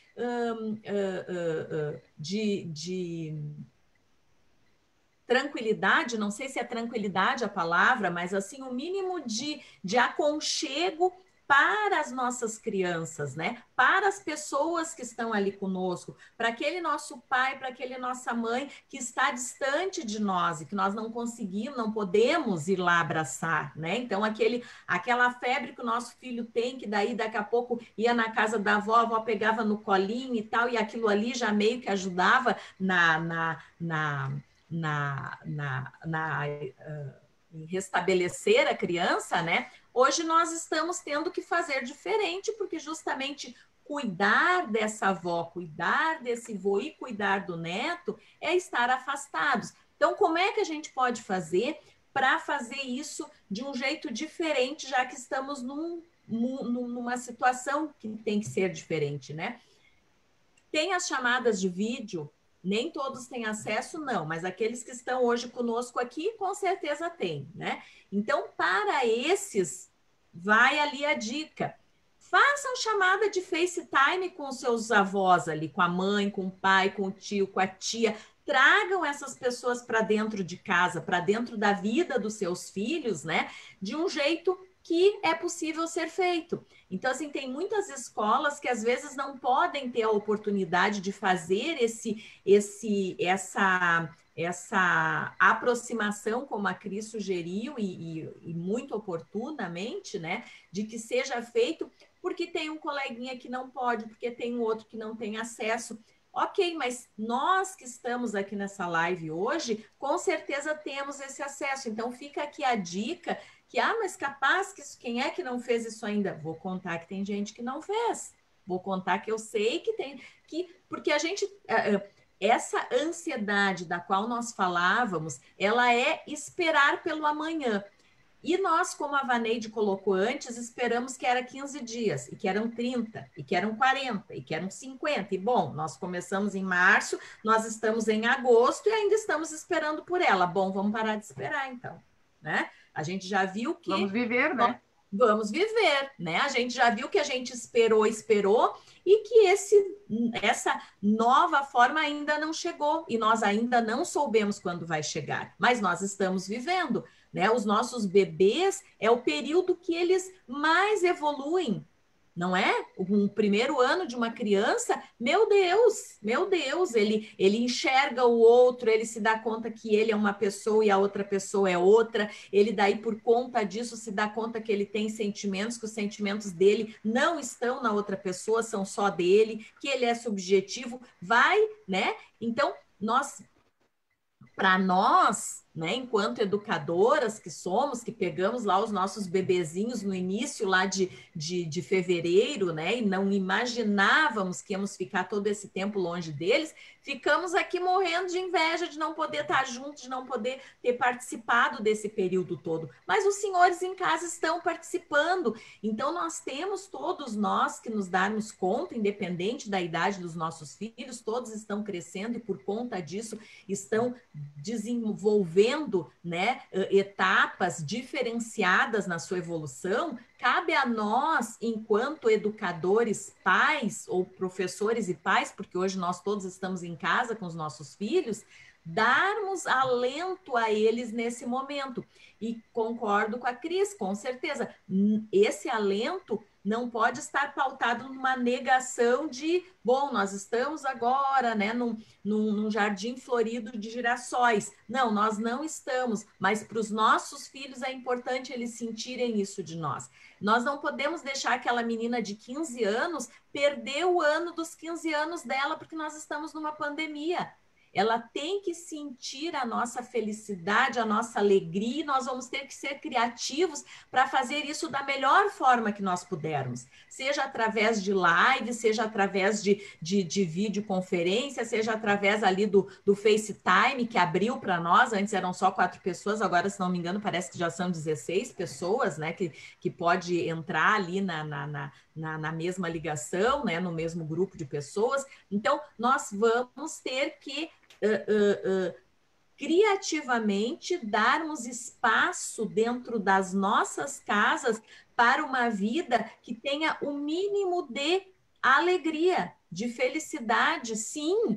tranquilidade, não sei se é tranquilidade a palavra, mas assim, o mínimo de aconchego para as nossas crianças, né? Para as pessoas que estão ali conosco, para aquele nosso pai, para aquele nossa mãe que está distante de nós e que nós não conseguimos, não podemos ir lá abraçar, né? Então, aquela febre que o nosso filho tem, que daí daqui a pouco ia na casa da avó, a avó pegava no colinho e tal, e aquilo ali já meio que ajudava em restabelecer a criança, né? Hoje nós estamos tendo que fazer diferente, porque justamente cuidar dessa avó, cuidar desse vô e cuidar do neto é estar afastados. Então, como é que a gente pode fazer para fazer isso de um jeito diferente, já que estamos numa situação que tem que ser diferente, né? Tem as chamadas de vídeo, nem todos têm acesso, não, mas aqueles que estão hoje conosco aqui, com certeza têm, né? Então, para esses, vai ali a dica. Façam chamada de FaceTime com os seus avós ali, com a mãe, com o pai, com o tio, com a tia. Tragam essas pessoas para dentro de casa, para dentro da vida dos seus filhos, né? De um jeito que é possível ser feito. Então, assim, tem muitas escolas que às vezes não podem ter a oportunidade de fazer essa aproximação, como a Cris sugeriu, e muito oportunamente, né? De que seja feito porque tem um coleguinha que não pode, porque tem um outro que não tem acesso. Ok, mas nós que estamos aqui nessa live hoje, com certeza temos esse acesso. Então, fica aqui a dica que, mas capaz que quem é que não fez isso ainda? Vou contar que tem gente que não fez. Vou contar que eu sei que tem... porque a gente... essa ansiedade da qual nós falávamos, ela é esperar pelo amanhã. E nós, como a Vaneide colocou antes, esperamos que era 15 dias, e que eram 30, e que eram 40, e que eram 50. E, bom, nós começamos em março, nós estamos em agosto e ainda estamos esperando por ela. Bom, vamos parar de esperar, então, né? A gente já viu que... Vamos viver, né? Vamos viver, né? A gente já viu que a gente esperou e que essa nova forma ainda não chegou e nós ainda não soubemos quando vai chegar, mas nós estamos vivendo, né? Os nossos bebês é o período que eles mais evoluem, não é? Um primeiro ano de uma criança, meu Deus, ele enxerga o outro, ele se dá conta que ele é uma pessoa e a outra pessoa é outra, ele daí por conta disso se dá conta que ele tem sentimentos, que os sentimentos dele não estão na outra pessoa, são só dele, que ele é subjetivo, né? Então, para nós, né, enquanto educadoras que somos, que pegamos lá os nossos bebezinhos no início lá de fevereiro, né, e não imaginávamos que íamos ficar todo esse tempo longe deles, ficamos aqui morrendo de inveja de não poder estar juntos, de não poder ter participado desse período todo. Mas os senhores em casa estão participando. Então, nós temos, todos nós, que nos darmos conta, independente da idade dos nossos filhos, todos estão crescendo e, por conta disso, estão desenvolvendo, né, etapas diferenciadas na sua evolução. Cabe a nós, enquanto educadores, pais ou professores e pais, porque hoje nós todos estamos em casa com os nossos filhos, darmos alento a eles nesse momento. E concordo com a Cris, com certeza, esse alento não pode estar pautado numa negação de, bom, nós estamos agora, né, num jardim florido de girassóis. Não, nós não estamos, mas para os nossos filhos é importante eles sentirem isso de nós. Nós não podemos deixar aquela menina de 15 anos perder o ano dos 15 anos dela, porque nós estamos numa pandemia. Ela tem que sentir a nossa felicidade, a nossa alegria, e nós vamos ter que ser criativos para fazer isso da melhor forma que nós pudermos. Seja através de live, seja através de videoconferência, seja através ali do FaceTime, que abriu para nós, antes eram só 4 pessoas, agora, se não me engano, parece que já são 16 pessoas, né, que pode entrar ali na mesma ligação, né, no mesmo grupo de pessoas. Então, nós vamos ter que criativamente darmos espaço dentro das nossas casas para uma vida que tenha o mínimo de alegria, de felicidade, sim,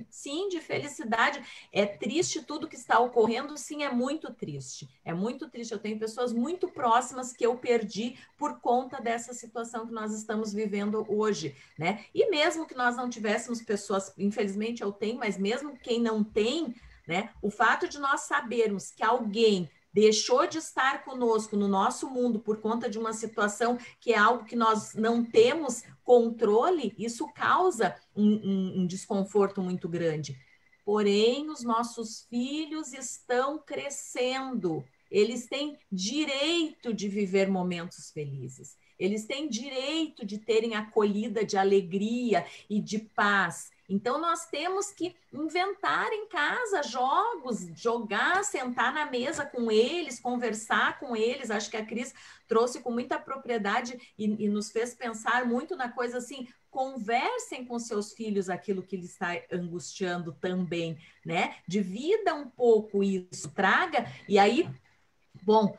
de felicidade. É triste tudo que está ocorrendo, sim, é muito triste. É muito triste. Eu tenho pessoas muito próximas que eu perdi por conta dessa situação que nós estamos vivendo hoje, né? E mesmo que nós não tivéssemos pessoas, infelizmente eu tenho, mas mesmo quem não tem, né? O fato de nós sabermos que alguém deixou de estar conosco no nosso mundo por conta de uma situação que é algo que nós não temos controle, isso causa um desconforto muito grande. Porém, os nossos filhos estão crescendo, eles têm direito de viver momentos felizes, eles têm direito de terem acolhida de alegria e de paz. Então, nós temos que inventar em casa jogos, jogar, sentar na mesa com eles, conversar com eles. Acho que a Cris trouxe com muita propriedade e nos fez pensar muito na coisa assim, conversem com seus filhos aquilo que lhes está angustiando também, né? Divida um pouco isso, traga, e aí, bom,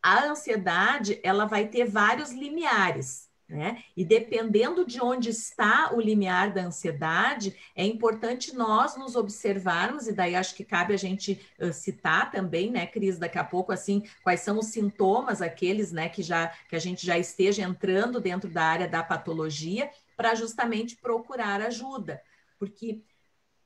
a ansiedade, ela vai ter vários limiares, né? E dependendo de onde está o limiar da ansiedade, é importante nós nos observarmos, e daí acho que cabe a gente citar também, né, Cris, daqui a pouco, assim, quais são os sintomas, aqueles, né, que a gente já esteja entrando dentro da área da patologia, para justamente procurar ajuda. Porque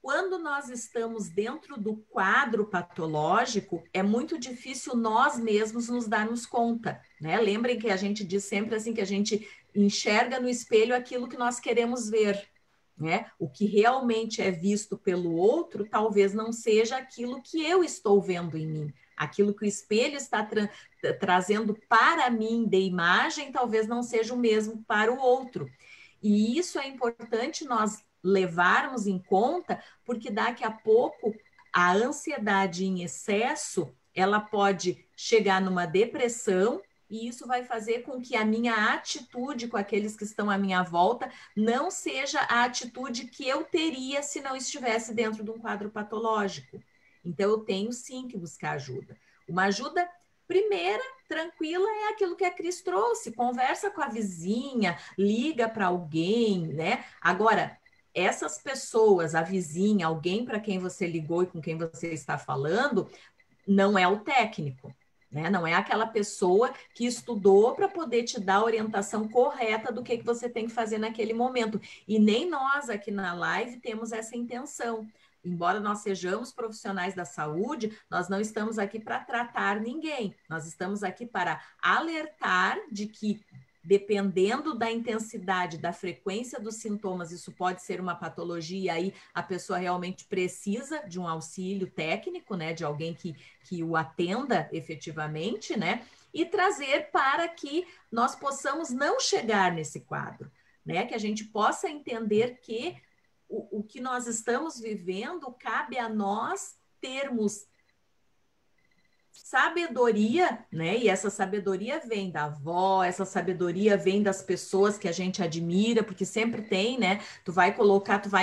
quando nós estamos dentro do quadro patológico, é muito difícil nós mesmos nos darmos conta, né? Lembrem que a gente diz sempre assim que a gente enxerga no espelho aquilo que nós queremos ver, né? O que realmente é visto pelo outro, talvez não seja aquilo que eu estou vendo em mim. Aquilo que o espelho está trazendo para mim de imagem, talvez não seja o mesmo para o outro. E isso é importante nós levarmos em conta, porque daqui a pouco a ansiedade em excesso, ela pode chegar numa depressão, e isso vai fazer com que a minha atitude com aqueles que estão à minha volta não seja a atitude que eu teria se não estivesse dentro de um quadro patológico. Então, eu tenho sim que buscar ajuda. Uma ajuda primeira, tranquila, é aquilo que a Cris trouxe. Conversa com a vizinha, liga para alguém, né? Agora, essas pessoas, a vizinha, alguém para quem você ligou e com quem você está falando, não é o técnico, né? Não é aquela pessoa que estudou para poder te dar a orientação correta do que você tem que fazer naquele momento. E nem nós aqui na live temos essa intenção. Embora nós sejamos profissionais da saúde, nós não estamos aqui para tratar ninguém. Nós estamos aqui para alertar de que, dependendo da intensidade, da frequência dos sintomas, isso pode ser uma patologia, e aí a pessoa realmente precisa de um auxílio técnico, né, de alguém que o atenda efetivamente, né, e trazer para que nós possamos não chegar nesse quadro, né, que a gente possa entender que o que nós estamos vivendo cabe a nós termos sabedoria, né? E essa sabedoria vem da avó, essa sabedoria vem das pessoas que a gente admira, porque sempre tem, né? Tu vai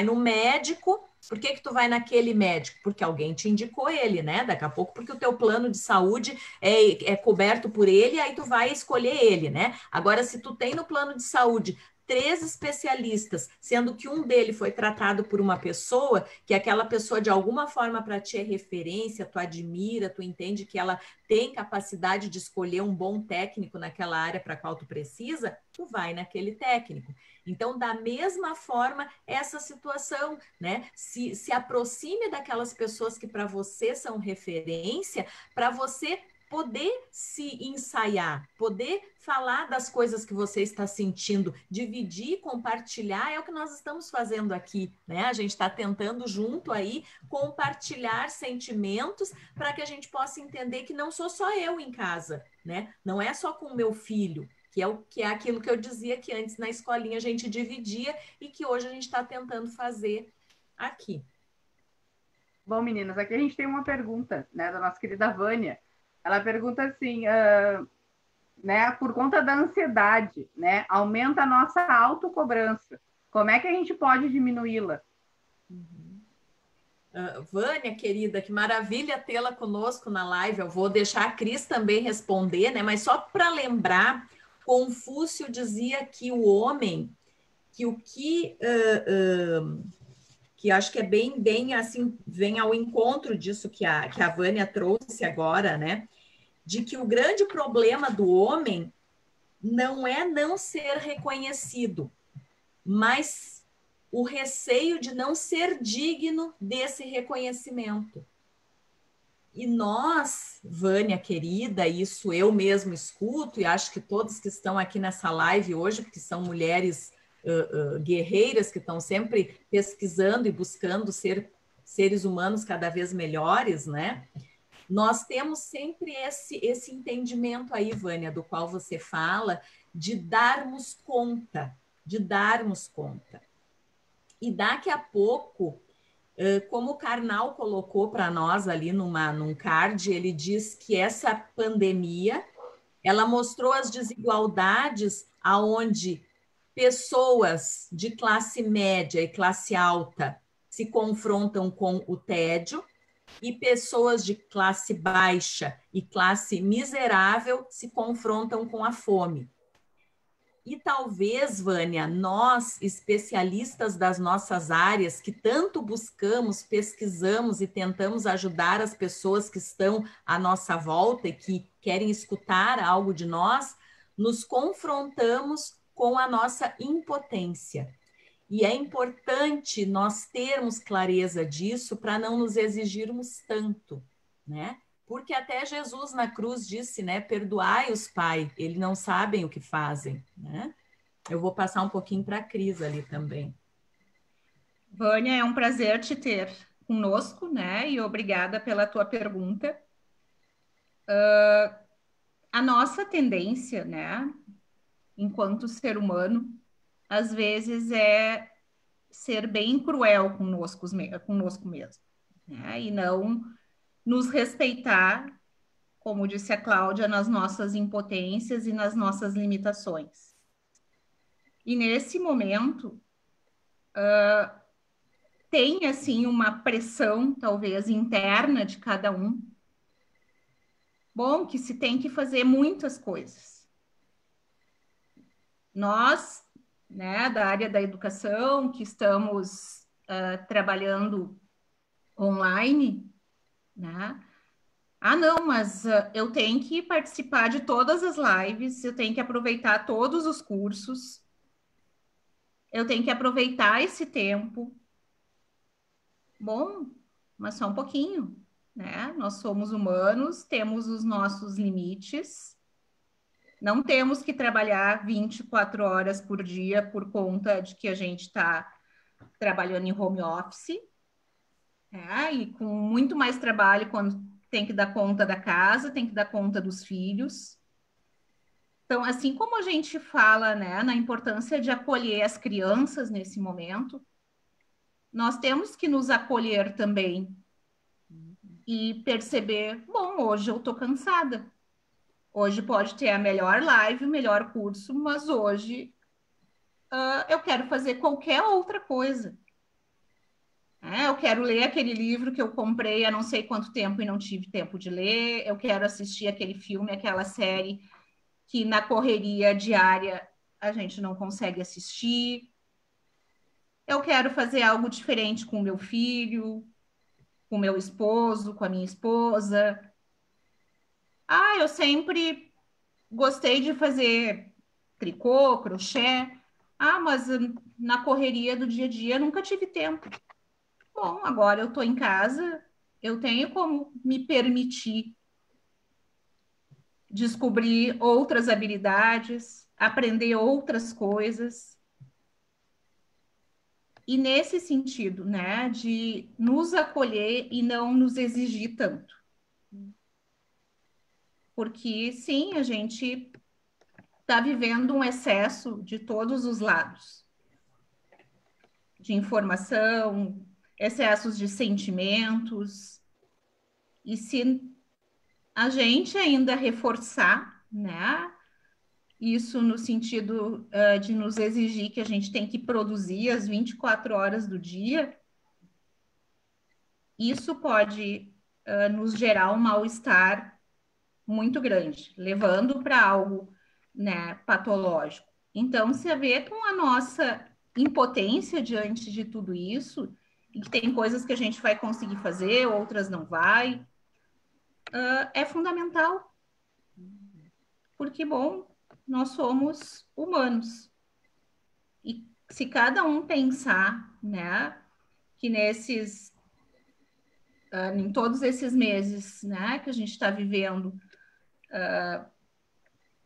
no médico, por que tu vai naquele médico? Porque alguém te indicou ele, né? Daqui a pouco, porque o teu plano de saúde é coberto por ele, aí tu vai escolher ele, né? Agora, se tu tem no plano de saúde 3 especialistas, sendo que um deles foi tratado por uma pessoa, que aquela pessoa de alguma forma para ti é referência, tu admira, tu entende que ela tem capacidade de escolher um bom técnico naquela área para a qual tu precisa, tu vai naquele técnico. Então, da mesma forma, essa situação, né? Se aproxime daquelas pessoas que para você são referência, para você poder se ensaiar, poder falar das coisas que você está sentindo, dividir, compartilhar, é o que nós estamos fazendo aqui, né? A gente está tentando junto aí compartilhar sentimentos para que a gente possa entender que não sou só eu em casa, né? Não é só com o meu filho, que é aquilo que eu dizia que antes na escolinha a gente dividia e que hoje a gente está tentando fazer aqui. Bom, meninas, aqui a gente tem uma pergunta, né, da nossa querida Vânia. Ela pergunta assim, né, por conta da ansiedade, né, aumenta a nossa autocobrança. Como é que a gente pode diminuí-la? Vânia, querida, que maravilha tê-la conosco na live. Eu vou deixar a Cris também responder, né? Mas só para lembrar, Confúcio dizia que o homem, que o que acho que é bem assim, vem ao encontro disso que a Vânia trouxe agora, né? De que o grande problema do homem não é não ser reconhecido, mas o receio de não ser digno desse reconhecimento. E nós, Vânia querida, isso eu mesmo escuto, e acho que todos que estão aqui nessa live hoje, porque são mulheres guerreiras que estão sempre pesquisando e buscando ser seres humanos cada vez melhores, né? Nós temos sempre esse entendimento aí, Vânia, do qual você fala, de darmos conta, de darmos conta. E daqui a pouco, como o Karnal colocou para nós ali num card, ele diz que essa pandemia, ela mostrou as desigualdades aonde pessoas de classe média e classe alta se confrontam com o tédio e pessoas de classe baixa e classe miserável se confrontam com a fome. E talvez, Vânia, nós, especialistas das nossas áreas, que tanto buscamos, pesquisamos e tentamos ajudar as pessoas que estão à nossa volta e que querem escutar algo de nós, nos confrontamos com a nossa impotência. E é importante nós termos clareza disso para não nos exigirmos tanto, né? Porque até Jesus na cruz disse, né? Perdoai-os, Pai, eles não sabem o que fazem, né? Eu vou passar um pouquinho para a Cris ali também. Vânia, é um prazer te ter conosco, né? E obrigada pela tua pergunta. A nossa tendência, né, enquanto ser humano, às vezes é ser bem cruel conosco mesmo, né? E não nos respeitar, como disse a Cláudia, nas nossas impotências e nas nossas limitações. E nesse momento, tem, assim, uma pressão, talvez, interna de cada um. Bom, que se tem que fazer muitas coisas. Nós, né, da área da educação, que estamos trabalhando online, né? Ah, não, mas eu tenho que participar de todas as lives, eu tenho que aproveitar todos os cursos, eu tenho que aproveitar esse tempo. Bom, mas só um pouquinho, né? Nós somos humanos, temos os nossos limites, não temos que trabalhar 24 horas por dia por conta de que a gente está trabalhando em home office, né? E com muito mais trabalho quando tem que dar conta da casa, tem que dar conta dos filhos. Então, assim como a gente fala, né, na importância de acolher as crianças nesse momento, nós temos que nos acolher também e perceber, bom, hoje eu tô cansada. Hoje pode ter a melhor live, o melhor curso, mas hoje eu quero fazer qualquer outra coisa. Eu quero ler aquele livro que eu comprei há não sei quanto tempo e não tive tempo de ler. Eu quero assistir aquele filme, aquela série que na correria diária a gente não consegue assistir. Eu quero fazer algo diferente com o meu filho, com o meu esposo, com a minha esposa. Ah, eu sempre gostei de fazer tricô, crochê. Ah, mas na correria do dia a dia nunca tive tempo. Bom, agora eu estou em casa, eu tenho como me permitir descobrir outras habilidades, aprender outras coisas. E nesse sentido, né, de nos acolher e não nos exigir tanto. Porque, sim, a gente está vivendo um excesso de todos os lados. De informação, excessos de sentimentos. E se a gente ainda reforçar, né, isso no sentido de nos exigir que a gente tem que produzir as 24 horas do dia, isso pode nos gerar um mal-estar muito grande, levando para algo, né, patológico. Então, se a ver com a nossa impotência diante de tudo isso, e que tem coisas que a gente vai conseguir fazer, outras não vai, é fundamental. Porque, bom, nós somos humanos. E se cada um pensar, né, que em todos esses meses, né, que a gente está vivendo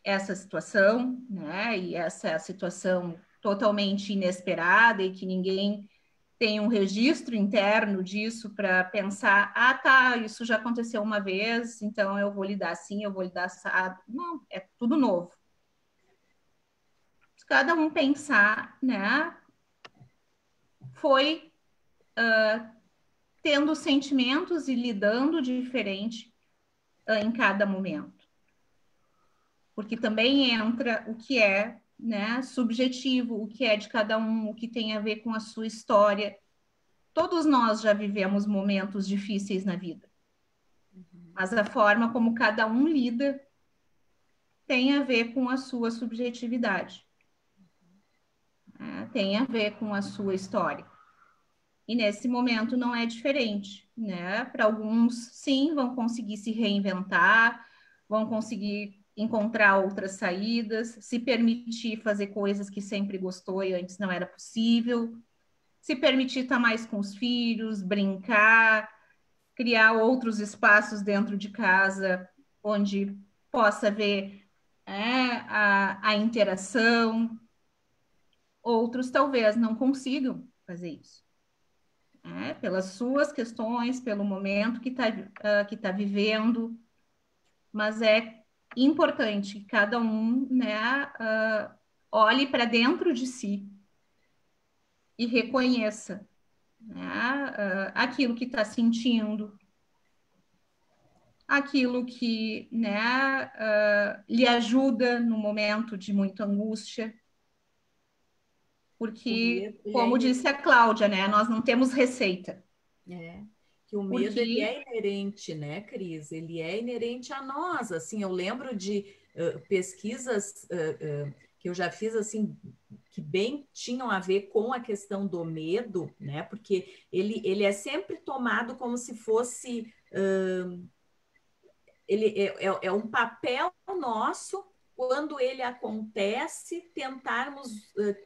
essa situação, né, e essa situação totalmente inesperada e que ninguém tem um registro interno disso para pensar, ah, tá, isso já aconteceu uma vez, então eu vou lidar assim, eu vou lidar assado. Não, é tudo novo. Se cada um pensar, né, foi tendo sentimentos e lidando diferente em cada momento. Porque também entra o que é, né, subjetivo, o que é de cada um, o que tem a ver com a sua história. Todos nós já vivemos momentos difíceis na vida. Mas a forma como cada um lida tem a ver com a sua subjetividade. Tem a ver com a sua história. E nesse momento não é diferente, né? Para alguns, sim, vão conseguir se reinventar, vão conseguir encontrar outras saídas, se permitir fazer coisas que sempre gostou e antes não era possível, se permitir estar mais com os filhos, brincar, criar outros espaços dentro de casa onde possa ver a interação. Outros talvez não consigam fazer isso. Pelas suas questões, pelo momento que tá vivendo, mas é importante que cada um, né, olhe para dentro de si e reconheça, né, aquilo que está sentindo, aquilo que, né, lhe ajuda no momento de muita angústia, porque, como disse a Cláudia, né, nós não temos receita. Que o medo ele é inerente, né, Cris? Ele é inerente a nós. Assim, eu lembro de pesquisas que eu já fiz assim que bem tinham a ver com a questão do medo, né? Porque ele é sempre tomado como se fosse ele é um papel nosso quando ele acontece, tentarmos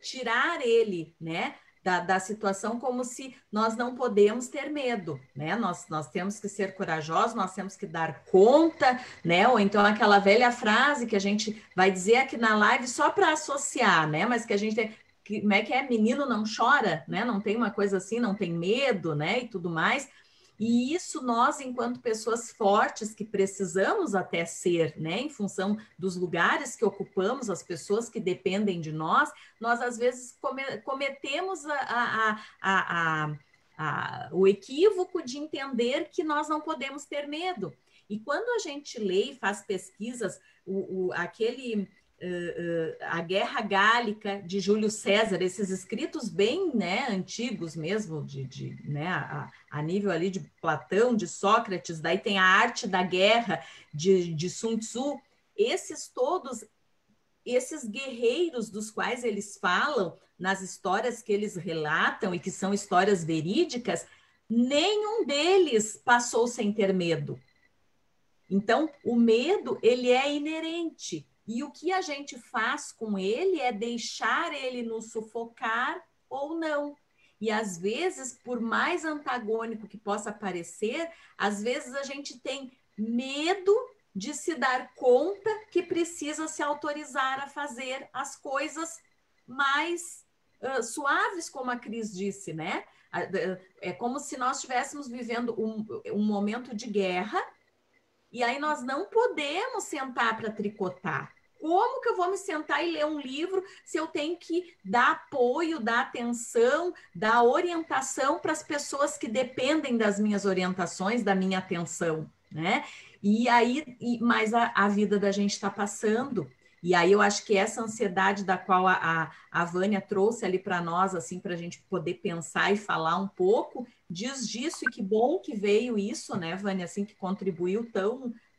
tirar ele, né? Da situação, como se nós não podemos ter medo, né? Nós temos que ser corajosos, nós temos que dar conta, né? Ou então aquela velha frase que a gente vai dizer aqui na live só para associar, né? Mas que a gente tem, como é que é? Menino não chora, né? Não tem uma coisa assim, não tem medo, né? E tudo mais. E isso nós, enquanto pessoas fortes, que precisamos até ser, né, em função dos lugares que ocupamos, as pessoas que dependem de nós às vezes cometemos o equívoco de entender que nós não podemos ter medo. E quando a gente lê e faz pesquisas, a Guerra Gálica de Júlio César, esses escritos bem, né, antigos mesmo, né, a nível ali de Platão, de Sócrates, daí tem a Arte da Guerra de Sun Tzu, esses guerreiros dos quais eles falam, nas histórias que eles relatam e que são histórias verídicas, nenhum deles passou sem ter medo. Então, o medo, ele é inerente. E o que a gente faz com ele é deixar ele nos sufocar ou não. E às vezes, por mais antagônico que possa parecer, às vezes a gente tem medo de se dar conta que precisa se autorizar a fazer as coisas mais suaves, como a Cris disse, né? É como se nós estivéssemos vivendo um momento de guerra, e aí nós não podemos sentar para tricotar. Como que eu vou me sentar e ler um livro se eu tenho que dar apoio, dar atenção, dar orientação para as pessoas que dependem das minhas orientações, da minha atenção, né? E aí, mas a vida da gente está passando. E aí eu acho que essa ansiedade da qual a Vânia trouxe ali para nós, assim, para a gente poder pensar e falar um pouco, diz disso, e que bom que veio isso, né, Vânia, assim, que contribuiu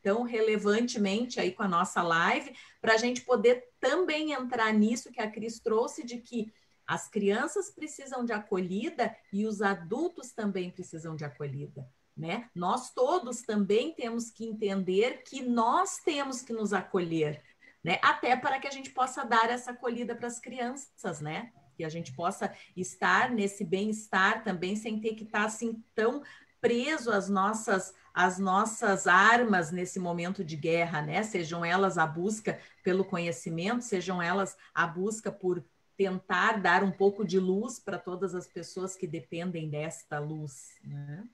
tão relevantemente aí com a nossa live, para a gente poder também entrar nisso que a Cris trouxe, de que as crianças precisam de acolhida e os adultos também precisam de acolhida, né? Nós todos também temos que entender que nós temos que nos acolher, né? Até para que a gente possa dar essa acolhida para as crianças, né? Que a gente possa estar nesse bem-estar também, sem ter que estar assim tão preso às nossas armas nesse momento de guerra, né? Sejam elas a busca pelo conhecimento, sejam elas a busca por tentar dar um pouco de luz para todas as pessoas que dependem desta luz, né?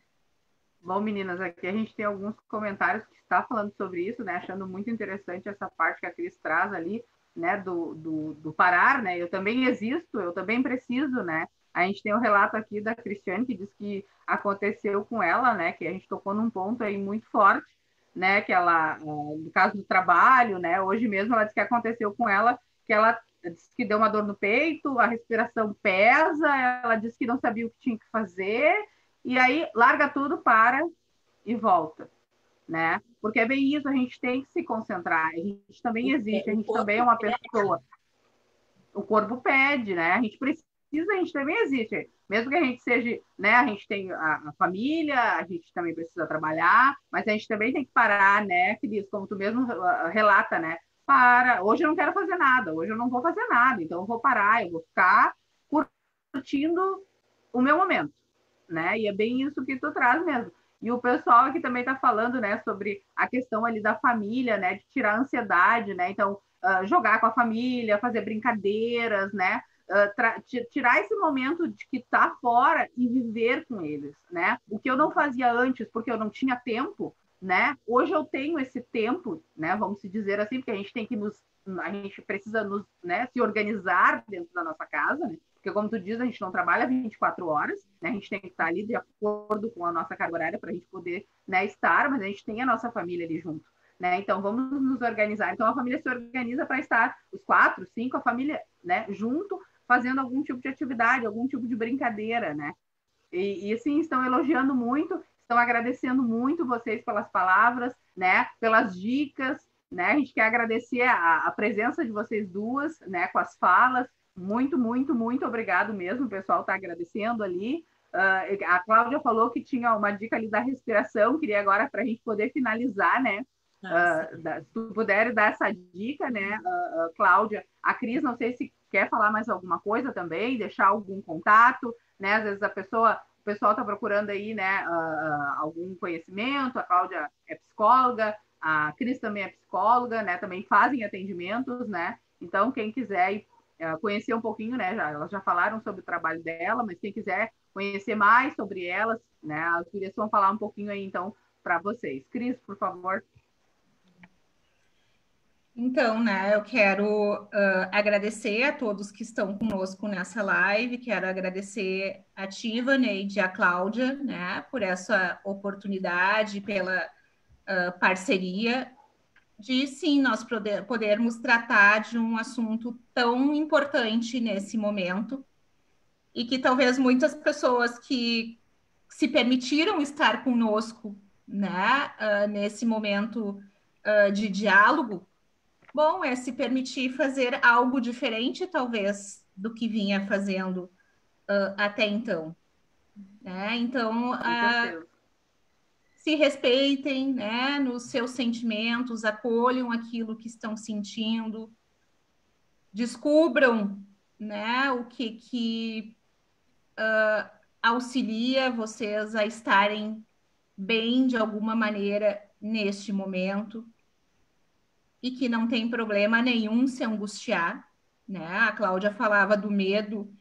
Bom, meninas, aqui a gente tem alguns comentários que está falando sobre isso, né? Achando muito interessante essa parte que a Cris traz ali, né? Do parar, né? Eu também existo, eu também preciso, né? A gente tem um relato aqui da Cristiane, que diz que aconteceu com ela, né? Que a gente tocou num ponto aí muito forte, né? Que ela, no caso do trabalho, né? Hoje mesmo ela disse que aconteceu com ela, que ela disse que deu uma dor no peito, a respiração pesa, ela disse que não sabia o que tinha que fazer, e aí larga tudo, para e volta, né? Porque é bem isso, a gente tem que se concentrar, a gente também existe, a gente também é uma pessoa. O corpo pede, né? A gente precisa, a gente também existe. Mesmo que a gente seja, né? A gente tem a família, a gente também precisa trabalhar, mas a gente também tem que parar, né, Cris? Como tu mesmo relata, né? Para, hoje eu não quero fazer nada, hoje eu não vou fazer nada, então eu vou parar, eu vou ficar curtindo o meu momento, né? E é bem isso que tu traz mesmo. E o pessoal aqui também está falando, né, sobre a questão ali da família, né, de tirar a ansiedade, né? Então, jogar com a família, fazer brincadeiras, né? Tirar esse momento de que tá fora e viver com eles, né? O que eu não fazia antes, porque eu não tinha tempo, né? Hoje eu tenho esse tempo, né? Vamos se dizer assim, porque a gente tem que a gente precisa né, se organizar dentro da nossa casa, né? Porque, como tu diz, a gente não trabalha 24 horas, né? A gente tem que estar ali de acordo com a nossa carga horária para a gente poder, né, estar, mas a gente tem a nossa família ali junto, né? Então, vamos nos organizar. Então, a família se organiza para estar os 4, 5, a família, né, junto, fazendo algum tipo de atividade, algum tipo de brincadeira, né? E assim, estão elogiando muito, estão agradecendo muito vocês pelas palavras, né, pelas dicas, né? A gente quer agradecer a presença de vocês duas, né, com as falas. Muito, muito, muito obrigado mesmo. O pessoal está agradecendo ali. A Cláudia falou que tinha uma dica ali da respiração. Queria agora, para a gente poder finalizar, né? Se tu puder dar essa dica, né, Cláudia. A Cris, não sei se quer falar mais alguma coisa também, deixar algum contato, né? Às vezes o pessoal está procurando aí, né, algum conhecimento. A Cláudia é psicóloga, a Cris também é psicóloga, né? Também fazem atendimentos, né? Então, quem quiser conhecer um pouquinho, né? Elas já falaram sobre o trabalho dela, mas quem quiser conhecer mais sobre elas, né? As gurias vão falar um pouquinho aí, então, para vocês. Cris, por favor. Então, né, eu quero agradecer a todos que estão conosco nessa live, quero agradecer a Tiva, Neide e a Cláudia, né, por essa oportunidade, pela parceria de, sim, nós podermos tratar de um assunto tão importante nesse momento e que talvez muitas pessoas que se permitiram estar conosco, né, nesse momento de diálogo, bom, é se permitir fazer algo diferente, talvez, do que vinha fazendo até então. Né? Então, se respeitem, né, nos seus sentimentos, acolham aquilo que estão sentindo, descubram, né, o que auxilia vocês a estarem bem de alguma maneira neste momento e que não tem problema nenhum se angustiar, né? A Cláudia falava do medo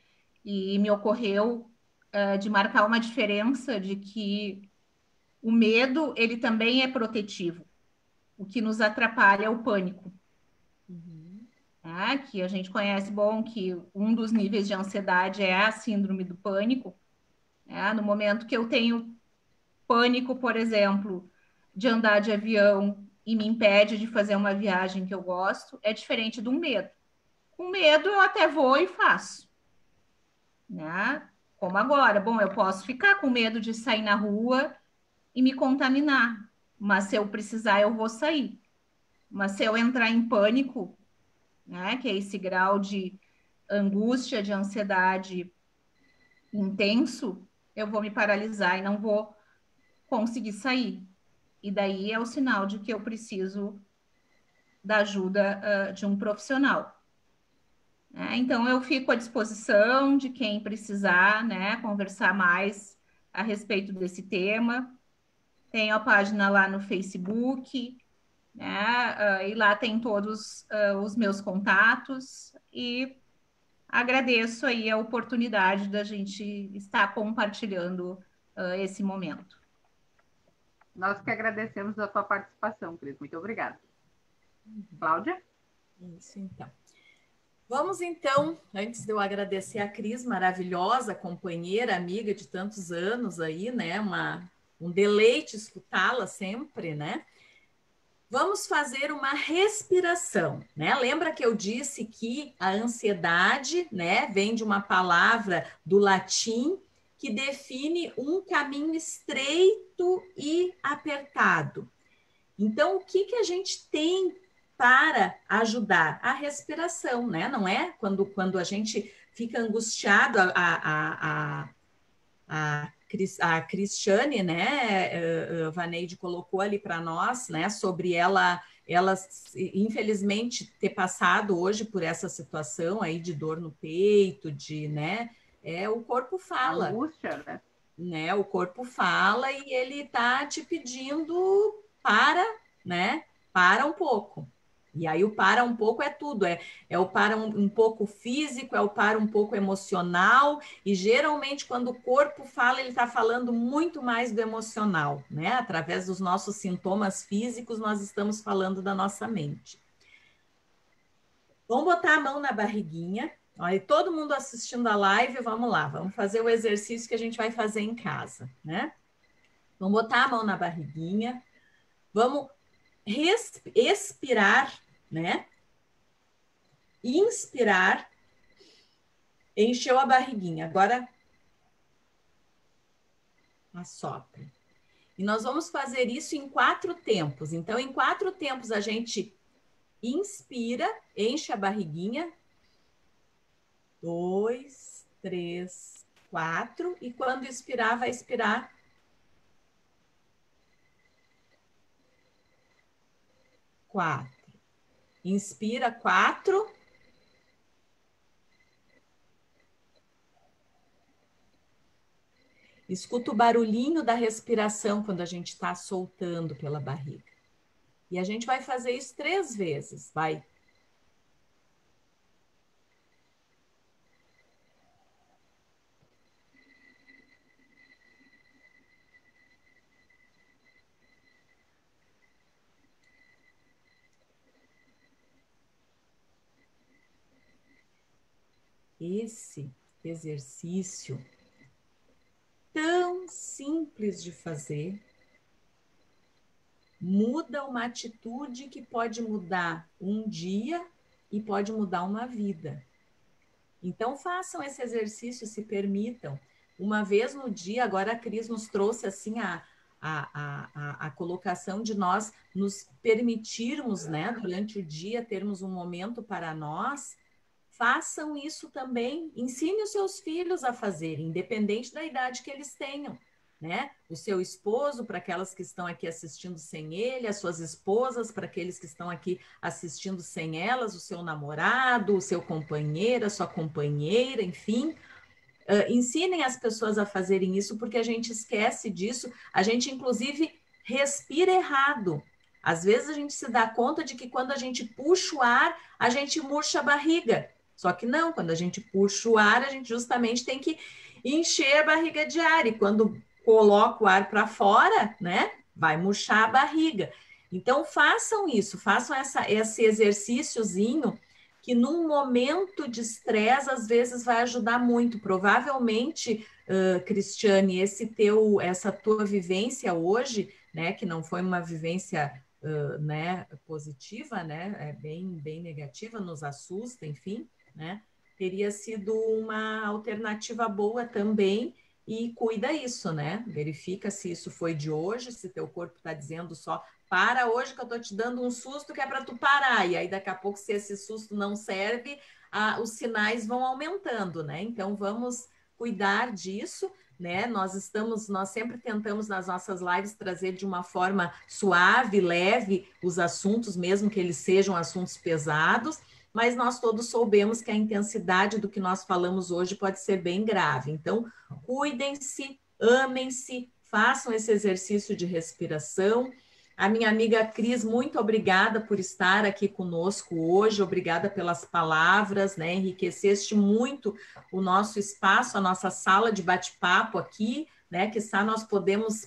e me ocorreu de marcar uma diferença de que o medo, ele também é protetivo. O que nos atrapalha é o pânico. Né? Que a gente conhece, bom, que um dos níveis de ansiedade é a síndrome do pânico. Né? No momento que eu tenho pânico, por exemplo, de andar de avião e me impede de fazer uma viagem que eu gosto, é diferente do medo. Com medo, eu até vou e faço. Né? Como agora. Bom, eu posso ficar com medo de sair na rua e me contaminar, mas se eu precisar, eu vou sair. Mas se eu entrar em pânico, né, que é esse grau de angústia, de ansiedade intenso, eu vou me paralisar e não vou conseguir sair. E daí é o sinal de que eu preciso da ajuda de um profissional. Então, eu fico à disposição de quem precisar, né, conversar mais a respeito desse tema. Tenho a página lá no Facebook, né, e lá tem todos os meus contatos e agradeço aí a oportunidade da gente estar compartilhando esse momento. Nós que agradecemos a sua participação, Cris. Muito obrigada. Cláudia? Isso, então. Vamos então, antes de eu agradecer a Cris, maravilhosa companheira, amiga de tantos anos aí, né? Um deleite escutá-la sempre, né? Vamos fazer uma respiração, né? Lembra que eu disse que a ansiedade, né, vem de uma palavra do latim que define um caminho estreito e apertado. Então, o que a gente tem para ajudar? A respiração, né? Não é? Quando a gente fica angustiado, a Cristiane, né, a Vaneide colocou ali para nós, né, sobre ela infelizmente ter passado hoje por essa situação aí de dor no peito, né, o corpo fala. Angústia, né? O corpo fala e ele tá te pedindo né? Para um pouco. E aí o para um pouco é tudo, é o para um pouco físico, é o para um pouco emocional, e geralmente quando o corpo fala, ele está falando muito mais do emocional, né? Através dos nossos sintomas físicos, nós estamos falando da nossa mente. Vamos botar a mão na barriguinha, olha, todo mundo assistindo a live, vamos lá, vamos fazer o exercício que a gente vai fazer em casa, né? Vamos botar a mão na barriguinha, vamos expirar, né? Inspirar, encheu a barriguinha, agora assopra. E nós vamos fazer isso em 4 tempos. Então, em 4 tempos, a gente inspira, enche a barriguinha. 2, 3, 4. E quando expirar, vai expirar 4. Inspira 4. Escuta o barulhinho da respiração quando a gente está soltando pela barriga. E a gente vai fazer isso 3 vezes, vai. Esse exercício tão simples de fazer muda uma atitude que pode mudar um dia e pode mudar uma vida. Então, façam esse exercício, se permitam. Uma vez no dia, agora a Cris nos trouxe assim a colocação de nós nos permitirmos, né, durante o dia, termos um momento para nós. Façam isso também. Ensine os seus filhos a fazerem, independente da idade que eles tenham. Né? O seu esposo, para aquelas que estão aqui assistindo sem ele, as suas esposas, para aqueles que estão aqui assistindo sem elas, o seu namorado, o seu companheiro, a sua companheira, enfim. Ensinem as pessoas a fazerem isso, porque a gente esquece disso, a gente, inclusive, respira errado. Às vezes a gente se dá conta de que quando a gente puxa o ar, a gente murcha a barriga. Só que não, quando a gente puxa o ar, a gente justamente tem que encher a barriga de ar, e quando coloca o ar para fora, né? Vai murchar a barriga. Então, façam isso, façam esse exercíciozinho que num momento de estresse, às vezes vai ajudar muito. Provavelmente, Cristiane, essa tua vivência hoje, né? Que não foi uma vivência né, positiva, né? É bem negativa, nos assusta, enfim, né? Teria sido uma alternativa boa também. E cuida isso, né? Verifica se isso foi de hoje, se teu corpo está dizendo só para hoje que eu estou te dando um susto que é para tu parar. E aí daqui a pouco, se esse susto não serve, os sinais vão aumentando, né? Então vamos cuidar disso, né? Nós sempre tentamos nas nossas lives trazer de uma forma suave, leve os assuntos, mesmo que eles sejam assuntos pesados. Mas nós todos soubemos que a intensidade do que nós falamos hoje pode ser bem grave. Então, cuidem-se, amem-se, façam esse exercício de respiração. A minha amiga Cris, muito obrigada por estar aqui conosco hoje, obrigada pelas palavras, né? Enriqueceste muito o nosso espaço, a nossa sala de bate-papo aqui, né? Quizá nós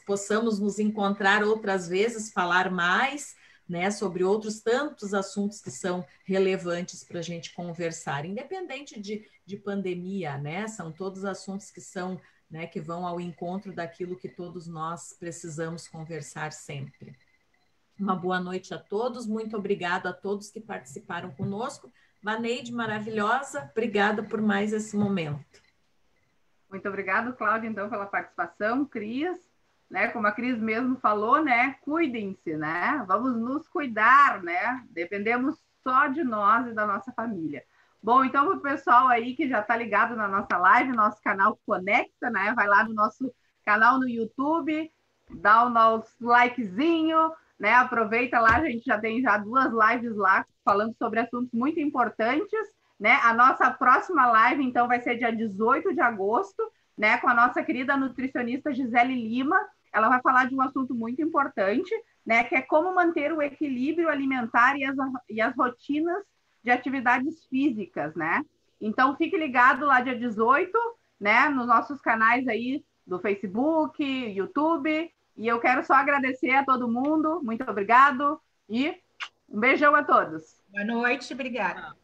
possamos nos encontrar outras vezes, falar mais, né, sobre outros tantos assuntos que são relevantes para a gente conversar, independente de pandemia, né? São todos assuntos que são, né, que vão ao encontro daquilo que todos nós precisamos conversar sempre. Uma boa noite a todos, muito obrigada a todos que participaram conosco. Vaneide, maravilhosa, obrigada por mais esse momento. Muito obrigada, Cláudia, então, pela participação. Cris, né? Como a Cris mesmo falou, né? Cuidem-se, né? Vamos nos cuidar, né? Dependemos só de nós e da nossa família. Bom, então, para o pessoal aí que já está ligado na nossa live, nosso canal Conecta, né? Vai lá no nosso canal no YouTube, dá o nosso likezinho, né? Aproveita lá, a gente já tem 2 lives lá falando sobre assuntos muito importantes, né? A nossa próxima live, então, vai ser dia 18 de agosto, né? Com a nossa querida nutricionista Gisele Lima. Ela vai falar de um assunto muito importante, né? Que é como manter o equilíbrio alimentar e as rotinas de atividades físicas, né? Então, fique ligado lá dia 18, né? Nos nossos canais aí do Facebook, YouTube. E eu quero só agradecer a todo mundo. Muito obrigado e um beijão a todos. Boa noite, obrigada.